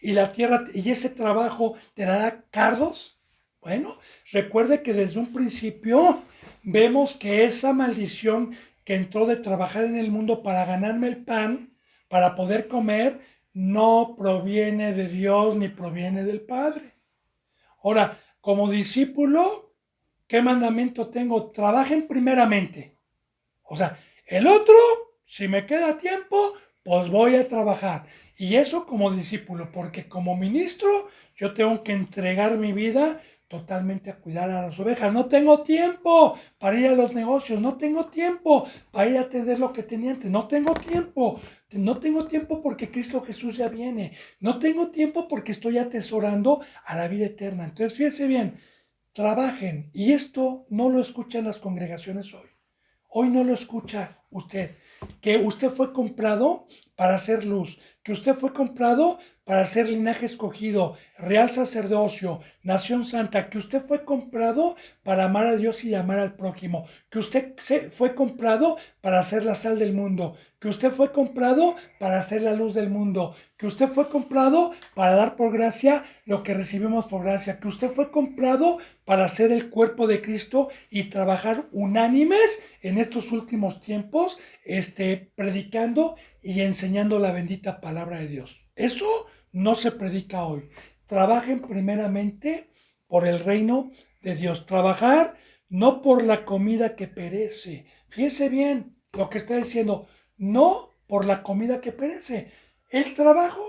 y la tierra y ese trabajo te dará cardos. Bueno, recuerde que desde un principio vemos que esa maldición que entró de trabajar en el mundo para ganarme el pan, para poder comer, no proviene de Dios ni proviene del Padre. Ahora, como discípulo, ¿qué mandamiento tengo? Trabajen primeramente. O sea, el otro, si me queda tiempo, pues voy a trabajar. Y eso como discípulo, porque como ministro yo tengo que entregar mi vida totalmente a cuidar a las ovejas. No tengo tiempo para ir a los negocios, no tengo tiempo para ir a atender lo que tenía antes, no tengo tiempo. No tengo tiempo porque Cristo Jesús ya viene. No tengo tiempo porque estoy atesorando a la vida eterna. Entonces, fíjense bien, trabajen. Y esto no lo escuchan las congregaciones hoy. Hoy no lo escucha usted. Que usted fue comprado para hacer luz. Que usted fue comprado para ser linaje escogido, real sacerdocio, nación santa. Que usted fue comprado para amar a Dios y amar al prójimo. Que usted fue comprado para ser la sal del mundo. Que usted fue comprado para ser la luz del mundo. Que usted fue comprado para dar por gracia lo que recibimos por gracia. Que usted fue comprado para ser el cuerpo de Cristo y trabajar unánimes en estos últimos tiempos, predicando y enseñando la bendita palabra de Dios. Eso no se predica hoy. Trabajen primeramente por el reino de Dios. Trabajar no por la comida que perece. Fíjese bien lo que está diciendo. No por la comida que perece. El trabajo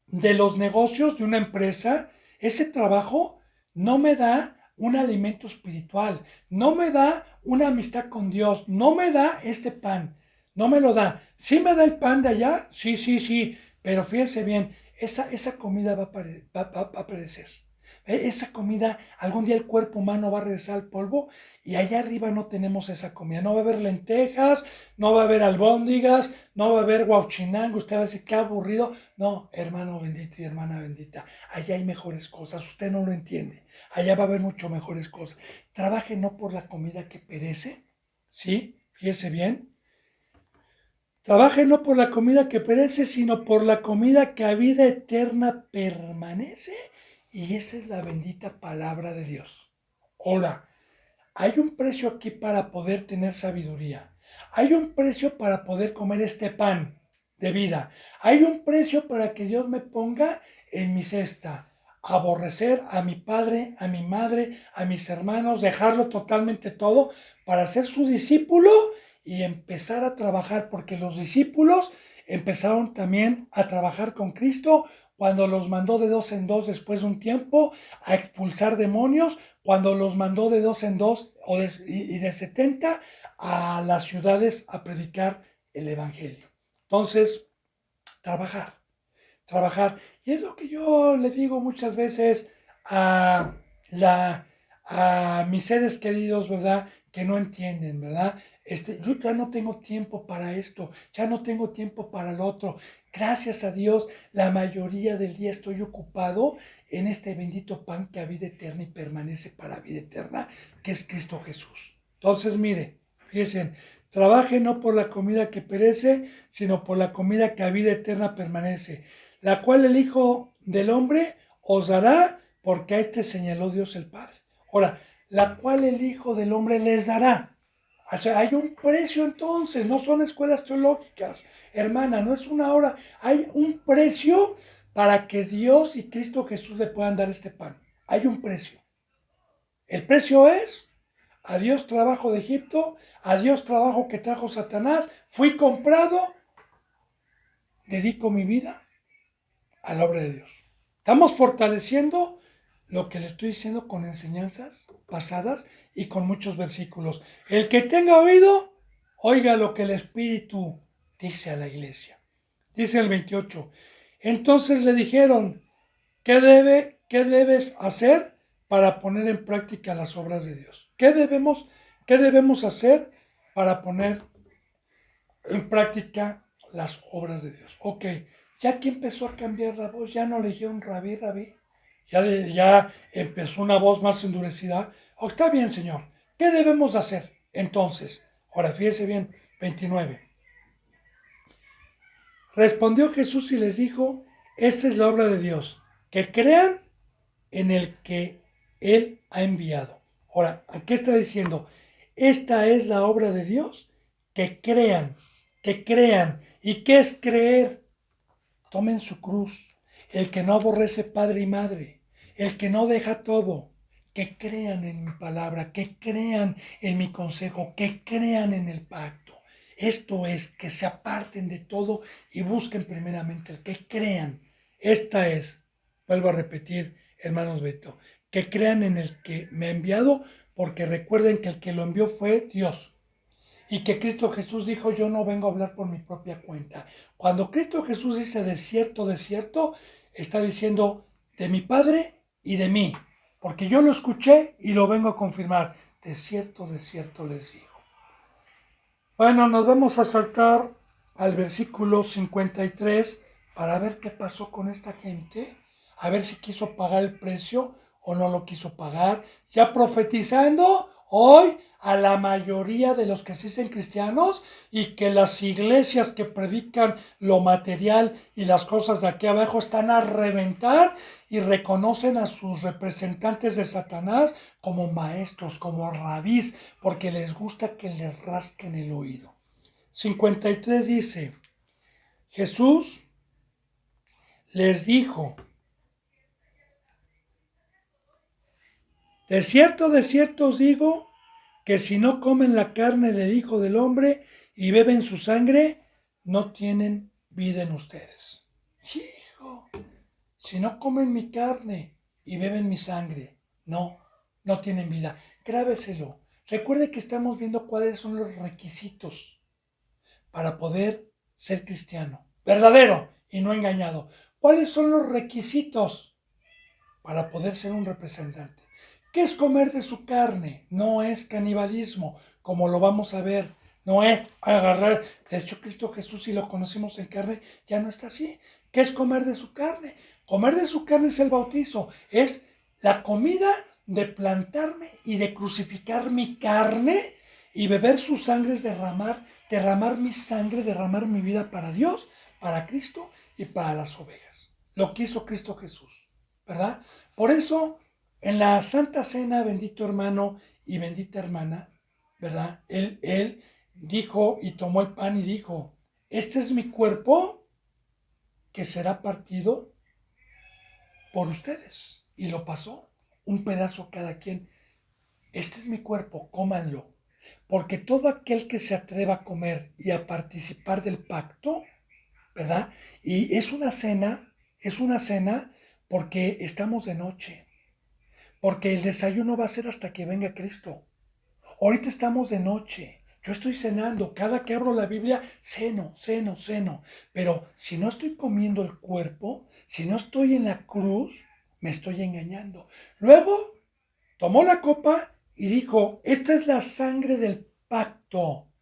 de los negocios de una empresa, ese trabajo no me da un alimento espiritual, no me da una amistad con Dios, no me da este pan, no me lo da. ¿Sí me da el pan de allá? Sí, sí, sí, pero fíjense bien, esa comida va a perecer. Esa comida, algún día el cuerpo humano va a regresar al polvo y allá arriba no tenemos esa comida. No va a haber lentejas, no va a haber albóndigas, no va a haber guauchinango. Usted va a decir, qué aburrido. No, hermano bendito y hermana bendita, allá hay mejores cosas. Usted no lo entiende. Allá va a haber mucho mejores cosas. Trabaje no por la comida que perece, ¿sí? Fíjese bien. Trabaje no por la comida que perece, sino por la comida que a vida eterna permanece. Y esa es la bendita palabra de Dios. Ahora, hay un precio aquí para poder tener sabiduría. Hay un precio para poder comer este pan de vida. Hay un precio para que Dios me ponga en mi cesta. Aborrecer a mi padre, a mi madre, a mis hermanos, dejarlo totalmente todo para ser su discípulo y empezar a trabajar, porque los discípulos empezaron también a trabajar con Cristo cuando los mandó de dos en dos después de un tiempo a expulsar demonios, cuando los mandó de dos en dos y de 70 a las ciudades a predicar el Evangelio. Entonces, trabajar, trabajar. Y es lo que yo le digo muchas veces a, a mis seres queridos, ¿verdad? Que no entienden, ¿verdad? Yo ya no tengo tiempo para esto, ya no tengo tiempo para lo otro. Gracias a Dios, la mayoría del día estoy ocupado en este bendito pan que a vida eterna y permanece para vida eterna, que es Cristo Jesús. Entonces, mire, fíjense, trabaje no por la comida que perece, sino por la comida que a vida eterna permanece, la cual el Hijo del Hombre os dará, porque a este señaló Dios el Padre. Ahora, la cual el Hijo del Hombre les dará. O sea, hay un precio entonces, no son escuelas teológicas, hermana, no es una hora, hay un precio para que Dios y Cristo Jesús le puedan dar este pan. Hay un precio. El precio es, adiós trabajo de Egipto, adiós trabajo que trajo Satanás, fui comprado, dedico mi vida a la obra de Dios. Estamos fortaleciendo lo que le estoy diciendo con enseñanzas pasadas y con muchos versículos. El que tenga oído, oiga lo que el Espíritu dice a la iglesia. Dice el 28. Entonces le dijeron, ¿qué debes hacer para poner en práctica las obras de Dios? ¿Qué debemos hacer para poner en práctica las obras de Dios? Ok, ya aquí empezó a cambiar la voz, ya no le dijeron rabí, rabí. Ya empezó una voz más endurecida. Oh, está bien, Señor. ¿Qué debemos hacer? Entonces, ahora fíjese bien, 29. Respondió Jesús y les dijo, Esta es la obra de Dios, que crean en el que Él ha enviado. Ahora, ¿a qué está diciendo? Esta es la obra de Dios, que crean, que crean. ¿Y qué es creer? Tomen su cruz. El que no aborrece padre y madre, el que no deja todo, que crean en mi palabra, que crean en mi consejo, que crean en el pacto. Esto es, que se aparten de todo y busquen primeramente el que crean. Esta es, vuelvo a repetir, hermanos Beto, que crean en el que me ha enviado, porque recuerden que el que lo envió fue Dios. Y que Cristo Jesús dijo, yo no vengo a hablar por mi propia cuenta. Cuando Cristo Jesús dice de cierto, está diciendo de mi Padre y de mí. Porque yo lo escuché y lo vengo a confirmar. De cierto les digo. Bueno, nos vamos a saltar al versículo 53 para ver qué pasó con esta gente. A ver si quiso pagar el precio o no lo quiso pagar. Ya profetizando hoy a la mayoría de los que se dicen cristianos y que las iglesias que predican lo material y las cosas de aquí abajo están a reventar y reconocen a sus representantes de Satanás como maestros, como rabís, porque les gusta que les rasquen el oído. 53 dice, Jesús les dijo, de cierto os digo, que si no comen la carne del Hijo del Hombre y beben su sangre, no tienen vida en ustedes. Hijo, si no comen mi carne y beben mi sangre, no tienen vida. Grábeselo. Recuerde que estamos viendo cuáles son los requisitos para poder ser cristiano, verdadero y no engañado. ¿Cuáles son los requisitos para poder ser un representante? ¿Qué es comer de su carne? No es canibalismo, como lo vamos a ver. No es agarrar. De hecho, Cristo Jesús, si lo conocimos en carne, ya no está así. ¿Qué es comer de su carne? Comer de su carne es el bautizo. Es la comida de plantarme y de crucificar mi carne y beber su sangre, es derramar mi sangre, derramar mi vida para Dios, para Cristo y para las ovejas. Lo que hizo Cristo Jesús, ¿verdad? Por eso, en la Santa Cena, bendito hermano y bendita hermana, ¿verdad? Él dijo y tomó el pan y dijo, este es mi cuerpo que será partido por ustedes. Y lo pasó, un pedazo cada quien. Este es mi cuerpo, cómanlo. Porque todo aquel que se atreva a comer y a participar del pacto, ¿verdad? Y es una cena porque estamos de noche. Porque el desayuno va a ser hasta que venga Cristo. Ahorita estamos de noche. Yo estoy cenando. Cada que abro la Biblia, ceno. Pero si no estoy comiendo el cuerpo, si no estoy en la cruz, me estoy engañando. Luego, tomó la copa y dijo, esta es la sangre del pacto.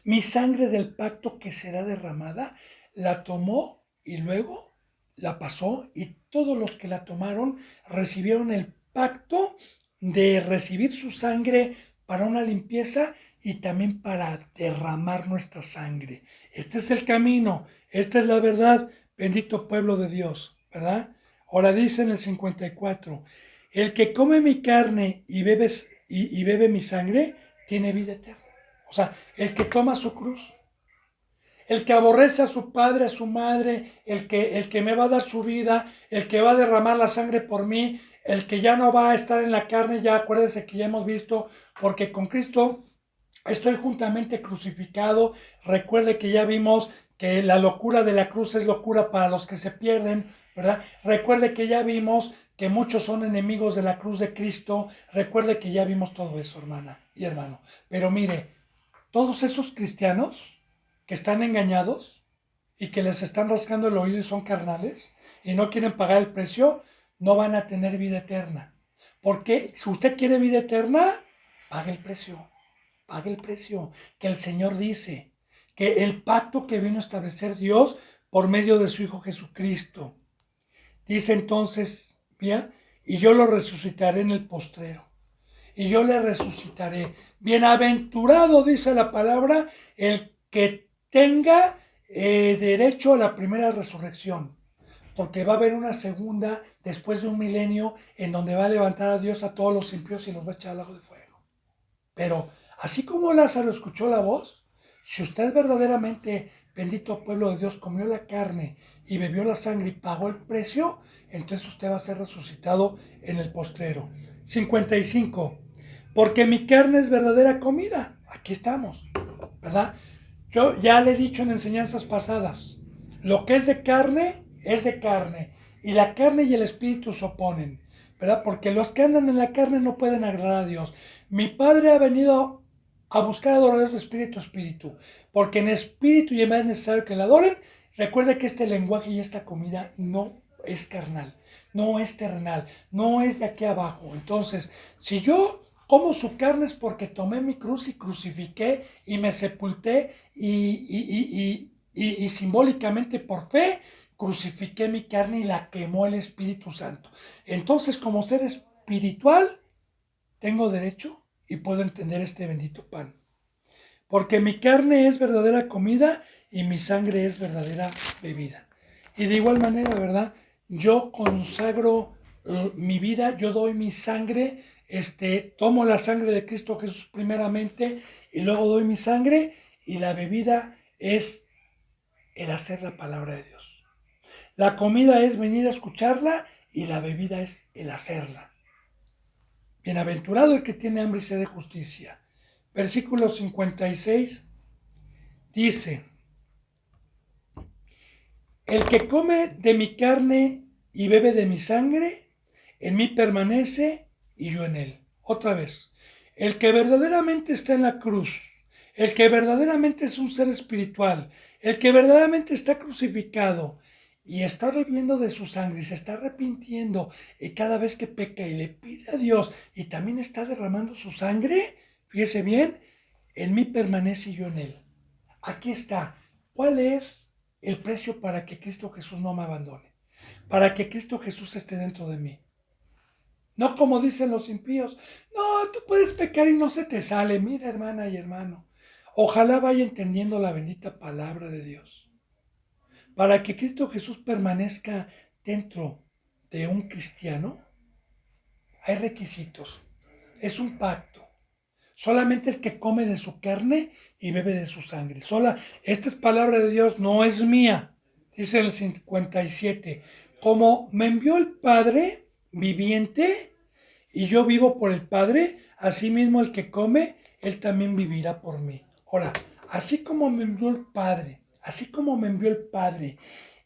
Mi sangre del pacto que será derramada. La tomó y luego la pasó y todos los que la tomaron recibieron el pacto de recibir su sangre para una limpieza y también para derramar nuestra sangre. Este es el camino, esta es la verdad, bendito pueblo de Dios, ¿verdad? Ahora dice en el 54, el que come mi carne y bebe mi sangre, tiene vida eterna. O sea, el que toma su cruz, el que aborrece a su padre, a su madre, el que me va a dar su vida, el que va a derramar la sangre por mí, el que ya no va a estar en la carne, ya acuérdense que ya hemos visto, porque con Cristo estoy juntamente crucificado. Recuerde que ya vimos que la locura de la cruz es locura para los que se pierden, ¿verdad? Recuerde que ya vimos que muchos son enemigos de la cruz de Cristo. Recuerde que ya vimos todo eso, hermana y hermano. Pero mire, todos esos cristianos que están engañados y que les están rascando el oído y son carnales y no quieren pagar el precio, no van a tener vida eterna. Porque si usted quiere vida eterna, pague el precio. Pague el precio que el Señor dice, que el pacto que vino a establecer Dios por medio de su Hijo Jesucristo. Dice entonces, ¿ya? Y yo lo resucitaré en el postrero. Y yo le resucitaré. Bienaventurado, dice la palabra, el que tenga derecho a la primera resurrección. porque va a haber una segunda después de un milenio en donde va a levantar a Dios a todos los impíos y los va a echar al lago de fuego. Pero así como Lázaro escuchó la voz, si usted verdaderamente, bendito pueblo de Dios, comió la carne y bebió la sangre y pagó el precio, entonces usted va a ser resucitado en el postrero. 55. Porque mi carne es verdadera comida. Aquí estamos, ¿verdad? Yo ya le he dicho en enseñanzas pasadas, lo que es de carne, y la carne y el espíritu se oponen, ¿verdad? Porque los que andan en la carne no pueden agradar a Dios. Mi Padre ha venido a buscar adoradores de espíritu, porque en espíritu y en verdad es necesario que la adoren. Recuerde que este lenguaje y esta comida no es carnal, no es terrenal, no es de aquí abajo. Entonces, si yo como su carne es porque tomé mi cruz y crucifiqué y me sepulté y simbólicamente por fe crucifiqué mi carne y la quemó el Espíritu Santo. Entonces, como ser espiritual, tengo derecho y puedo entender este bendito pan. Porque mi carne es verdadera comida y mi sangre es verdadera bebida. Y de igual manera, ¿verdad? Yo consagro mi vida, yo doy mi sangre, tomo la sangre de Cristo Jesús primeramente y luego doy mi sangre, y la bebida es el hacer la palabra de Dios. La comida es venir a escucharla y la bebida es el hacerla. Bienaventurado el que tiene hambre y sed de justicia. Versículo 56 dice: el que come de mi carne y bebe de mi sangre, en mí permanece y yo en él. Otra vez, el que verdaderamente está en la cruz, el que verdaderamente es un ser espiritual, el que verdaderamente está crucificado y está bebiendo de su sangre y se está arrepintiendo cada vez que peca y le pide a Dios y también está derramando su sangre, fíjese bien, en mí permanece y yo en él. Aquí está. ¿Cuál es el precio para que Cristo Jesús no me abandone? Para que Cristo Jesús esté dentro de mí. No como dicen los impíos. No, tú puedes pecar y no se te sale. Mira, hermana y hermano. Ojalá vaya entendiendo la bendita palabra de Dios. Para que Cristo Jesús permanezca dentro de un cristiano, hay requisitos. Es un pacto. Solamente el que come de su carne y bebe de su sangre. Esta es palabra de Dios, no es mía. Dice el 57. Como me envió el Padre viviente y yo vivo por el Padre, asimismo el que come, él también vivirá por mí. Ahora, así como me envió el Padre,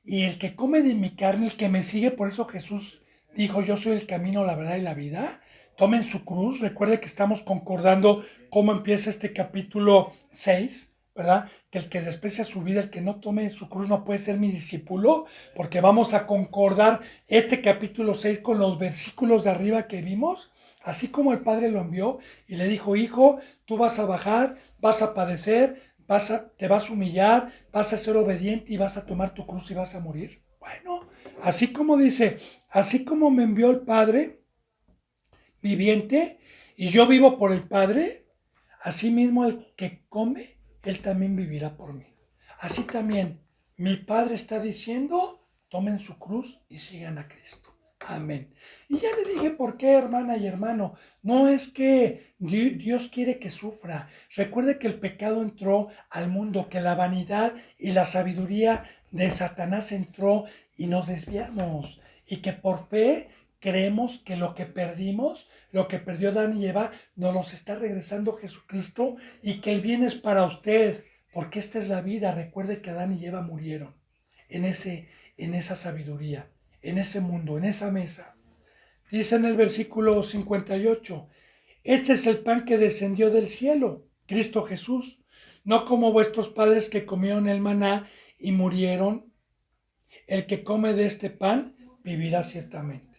y el que come de mi carne, el que me sigue, por eso Jesús dijo, yo soy el camino, la verdad y la vida. Tomen su cruz. Recuerde que estamos concordando cómo empieza este capítulo 6, ¿verdad? Que el que desprecia su vida, el que no tome su cruz no puede ser mi discípulo, porque vamos a concordar este capítulo 6 con los versículos de arriba que vimos, así como el Padre lo envió y le dijo, hijo, tú vas a bajar, vas a padecer, te vas a humillar, vas a ser obediente y vas a tomar tu cruz y vas a morir. Bueno, así como dice, así como me envió el Padre viviente y yo vivo por el Padre, así mismo el que come, él también vivirá por mí. Así también mi Padre está diciendo, tomen su cruz y sigan a Cristo. Amén. Y ya le dije por qué, hermana y hermano. No es que Dios quiere que sufra. Recuerde que el pecado entró al mundo, que la vanidad y la sabiduría de Satanás entró y nos desviamos. Y que por fe creemos que lo que perdimos, lo que perdió Adán y Eva, nos los está regresando Jesucristo y que el bien es para usted, porque esta es la vida. Recuerde que Adán y Eva murieron en esa sabiduría, en ese mundo, en esa mesa. Dice en el versículo 58, este es el pan que descendió del cielo, Cristo Jesús, no como vuestros padres que comieron el maná y murieron. El que come de este pan vivirá ciertamente.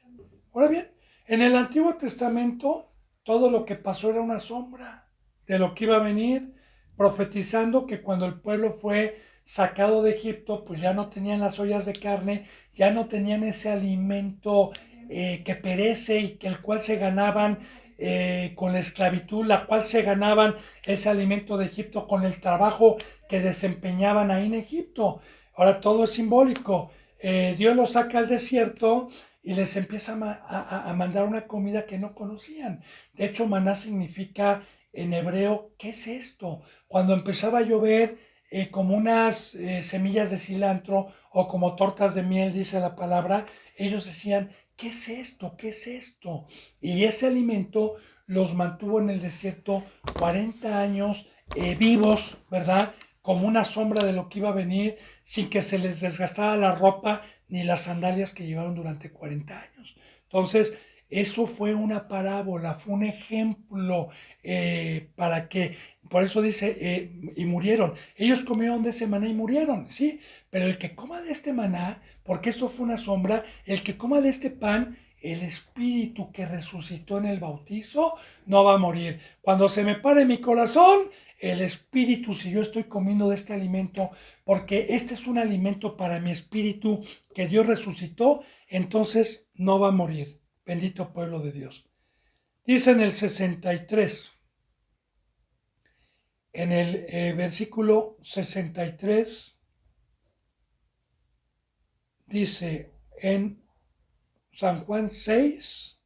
Ahora bien, en el Antiguo Testamento todo lo que pasó era una sombra de lo que iba a venir, profetizando que cuando el pueblo fue sacado de Egipto, pues ya no tenían las ollas de carne, ya no tenían ese alimento que perece y que el cual se ganaban con la esclavitud, la cual se ganaban ese alimento de Egipto con el trabajo que desempeñaban ahí en Egipto. Ahora todo es simbólico. Dios los saca al desierto y les empieza a mandar una comida que no conocían. De hecho, maná significa en hebreo, ¿qué es esto? Cuando empezaba a llover, como unas semillas de cilantro o como tortas de miel, dice la palabra, ellos decían, ¿qué es esto? ¿Qué es esto? Y ese alimento los mantuvo en el desierto 40 años vivos, ¿verdad? Como una sombra de lo que iba a venir, sin que se les desgastara la ropa ni las sandalias que llevaron durante 40 años. Entonces, eso fue una parábola, fue un ejemplo para que, por eso dice, y murieron. Ellos comieron de ese maná y murieron, ¿sí? Pero el que coma de este maná, porque esto fue una sombra, el que coma de este pan, el espíritu que resucitó en el bautizo no va a morir. Cuando se me pare mi corazón, el espíritu, si yo estoy comiendo de este alimento, porque este es un alimento para mi espíritu que Dios resucitó, entonces no va a morir. Bendito pueblo de Dios. Dice en el 63, en el versículo 63, dice en San Juan 6,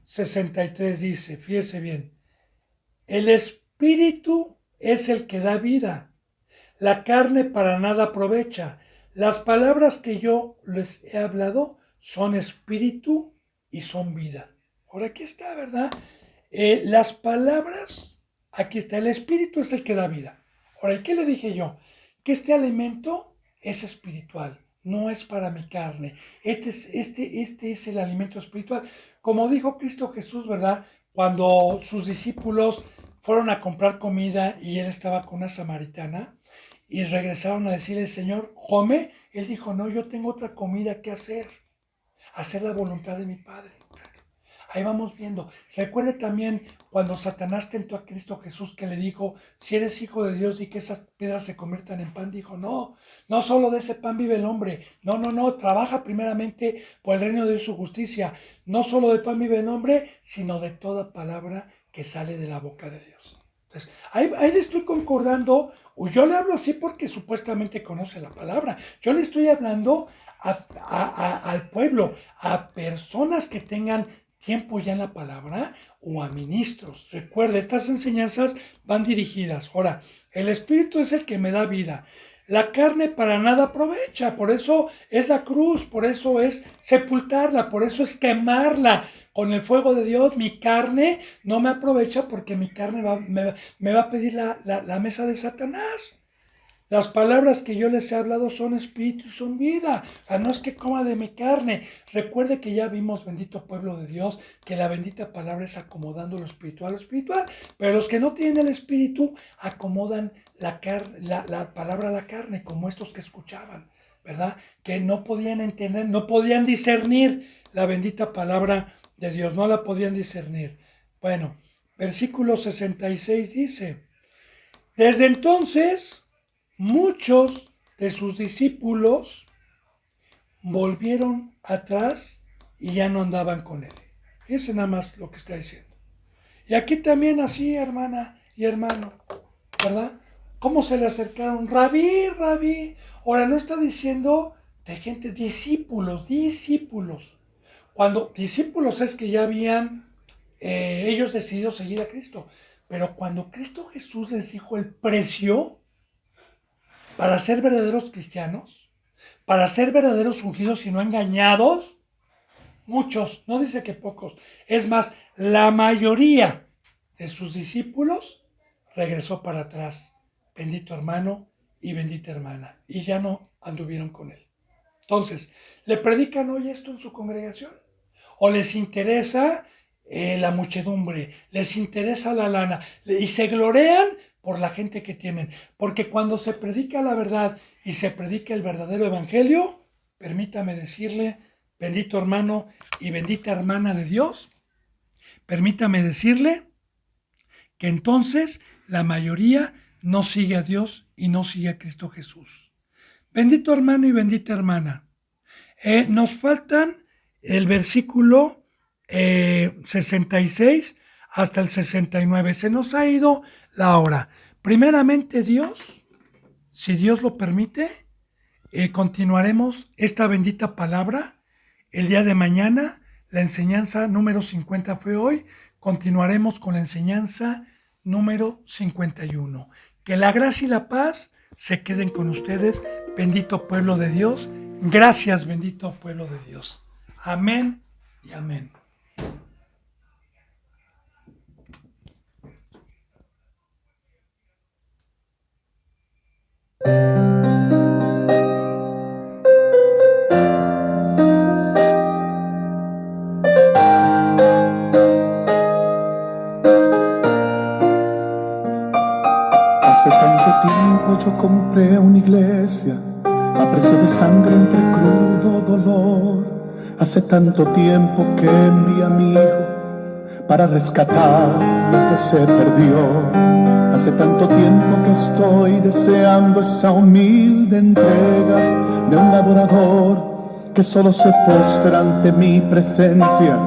63 dice, fíjese bien, el espíritu es el que da vida, la carne para nada aprovecha. Las palabras que yo les he hablado son espíritu y son vida. Ahora aquí está, ¿verdad? Las palabras, aquí está, el espíritu es el que da vida. Ahora, ¿y qué le dije yo? Que este alimento es espiritual, no es para mi carne. Este es el alimento espiritual. Como dijo Cristo Jesús, ¿verdad? Cuando sus discípulos fueron a comprar comida y él estaba con una samaritana y regresaron a decirle, Señor, come. Él dijo, no, yo tengo otra comida que hacer la voluntad de mi Padre. Ahí vamos viendo. Se recuerda también cuando Satanás tentó a Cristo Jesús que le dijo, si eres hijo de Dios y que esas piedras se conviertan en pan. Dijo, no, no solo de ese pan vive el hombre. No, no, no, trabaja primeramente por el reino de su justicia. No solo de pan vive el hombre, sino de toda palabra que sale de la boca de Dios. Entonces, ahí le estoy concordando, o yo le hablo así porque supuestamente conoce la palabra. Yo le estoy hablando al pueblo, a personas que tengan tiempo ya en la palabra o a ministros. Recuerde, estas enseñanzas van dirigidas. Ahora, el espíritu es el que me da vida. La carne para nada aprovecha, por eso es la cruz, por eso es sepultarla, por eso es quemarla con el fuego de Dios. Mi carne no me aprovecha porque mi carne me va a pedir la mesa de Satanás. Las palabras que yo les he hablado son espíritu y son vida. No es que coma de mi carne. Recuerde que ya vimos, bendito pueblo de Dios, que la bendita palabra es acomodando lo espiritual a lo espiritual. Pero los que no tienen el espíritu acomodan la palabra a la carne, como estos que escuchaban, ¿verdad? Que no podían entender, no podían discernir la bendita palabra de Dios. No la podían discernir. Bueno, versículo 66 dice, desde entonces muchos de sus discípulos volvieron atrás y ya no andaban con él. Ese nada más lo que está diciendo. Y aquí también así, hermana y hermano, ¿verdad? ¿Cómo se le acercaron? Rabí, rabí. Ahora no está diciendo de gente, discípulos. Cuando discípulos es que ya habían ellos decidido seguir a Cristo. Pero cuando Cristo Jesús les dijo el precio para ser verdaderos cristianos, para ser verdaderos ungidos y no engañados, muchos, no dice que pocos, es más, la mayoría de sus discípulos regresó para atrás. Bendito hermano y bendita hermana. Y ya no anduvieron con él. Entonces, ¿le predican hoy esto en su congregación? ¿O les interesa la muchedumbre? ¿Les interesa la lana? Y se glorean por la gente que tienen. Porque cuando se predica la verdad y se predica el verdadero evangelio, permítame decirle, bendito hermano y bendita hermana de Dios, permítame decirle que entonces la mayoría no sigue a Dios y no sigue a Cristo Jesús. Bendito hermano y bendita hermana. Nos faltan el versículo 66 hasta el 69. Se nos ha ido la hora. Primeramente Dios, si Dios lo permite, Continuaremos esta bendita palabra el día de mañana. La enseñanza número 50 fue hoy. Continuaremos con la enseñanza número 51. Que la gracia y la paz se queden con ustedes, bendito pueblo de Dios. Gracias, bendito pueblo de Dios. Amén y amén. Hace tanto tiempo yo compré una iglesia a precio de sangre entre crudo dolor. Hace tanto tiempo que envié a mi hijo para rescatar lo que se perdió. Hace tanto tiempo que estoy deseando esa humilde entrega de un adorador que solo se postra ante mi presencia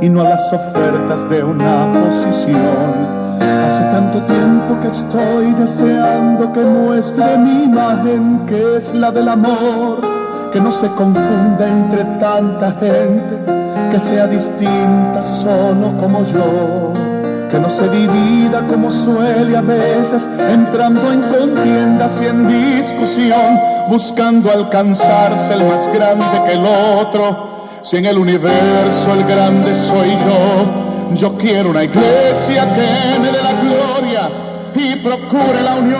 y no a las ofertas de una posición. Hace tanto tiempo que estoy deseando que muestre mi imagen, que es la del amor, que no se confunda entre tanta gente, que sea distinta solo como yo, que no se divida como suele a veces, entrando en contiendas y en discusión, buscando alcanzarse el más grande que el otro. Si en el universo el grande soy yo quiero una iglesia que me dé la gloria y procure la unión.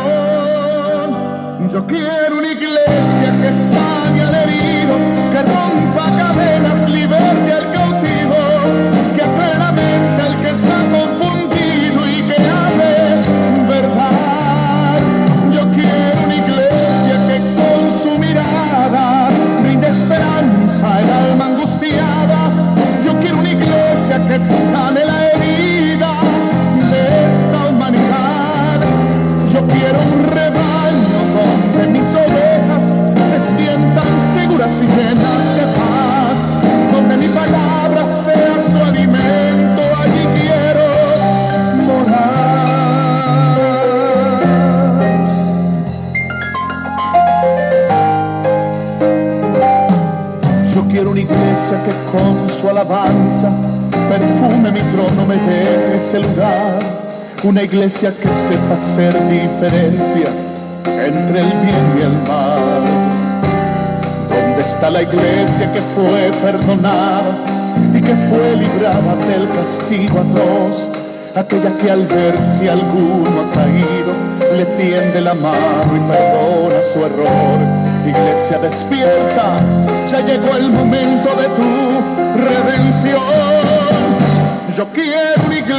Yo quiero una iglesia que sane al herido, que rompa cadenas, liberte al cautivo, que plenamente al que está confundido y que ame verdad. Yo quiero una iglesia que con su mirada brinde esperanza al alma angustiada. Yo quiero una iglesia que sane la herida de esta humanidad. Yo quiero un rebaño donde mis ovejas se sientan seguras y llenas de paz, donde mi palabra sea su alimento. Allí quiero morar. Yo quiero una iglesia que con su alabanza perfume mi trono, me dé ese lugar. Una iglesia que sepa hacer diferencia entre el bien y el mal. ¿Dónde está la iglesia que fue perdonada y que fue librada del castigo atroz? Aquella que al ver si alguno ha caído le tiende la mano y perdona su error. Iglesia despierta, ya llegó el momento de tu redención. Yo quiero una iglesia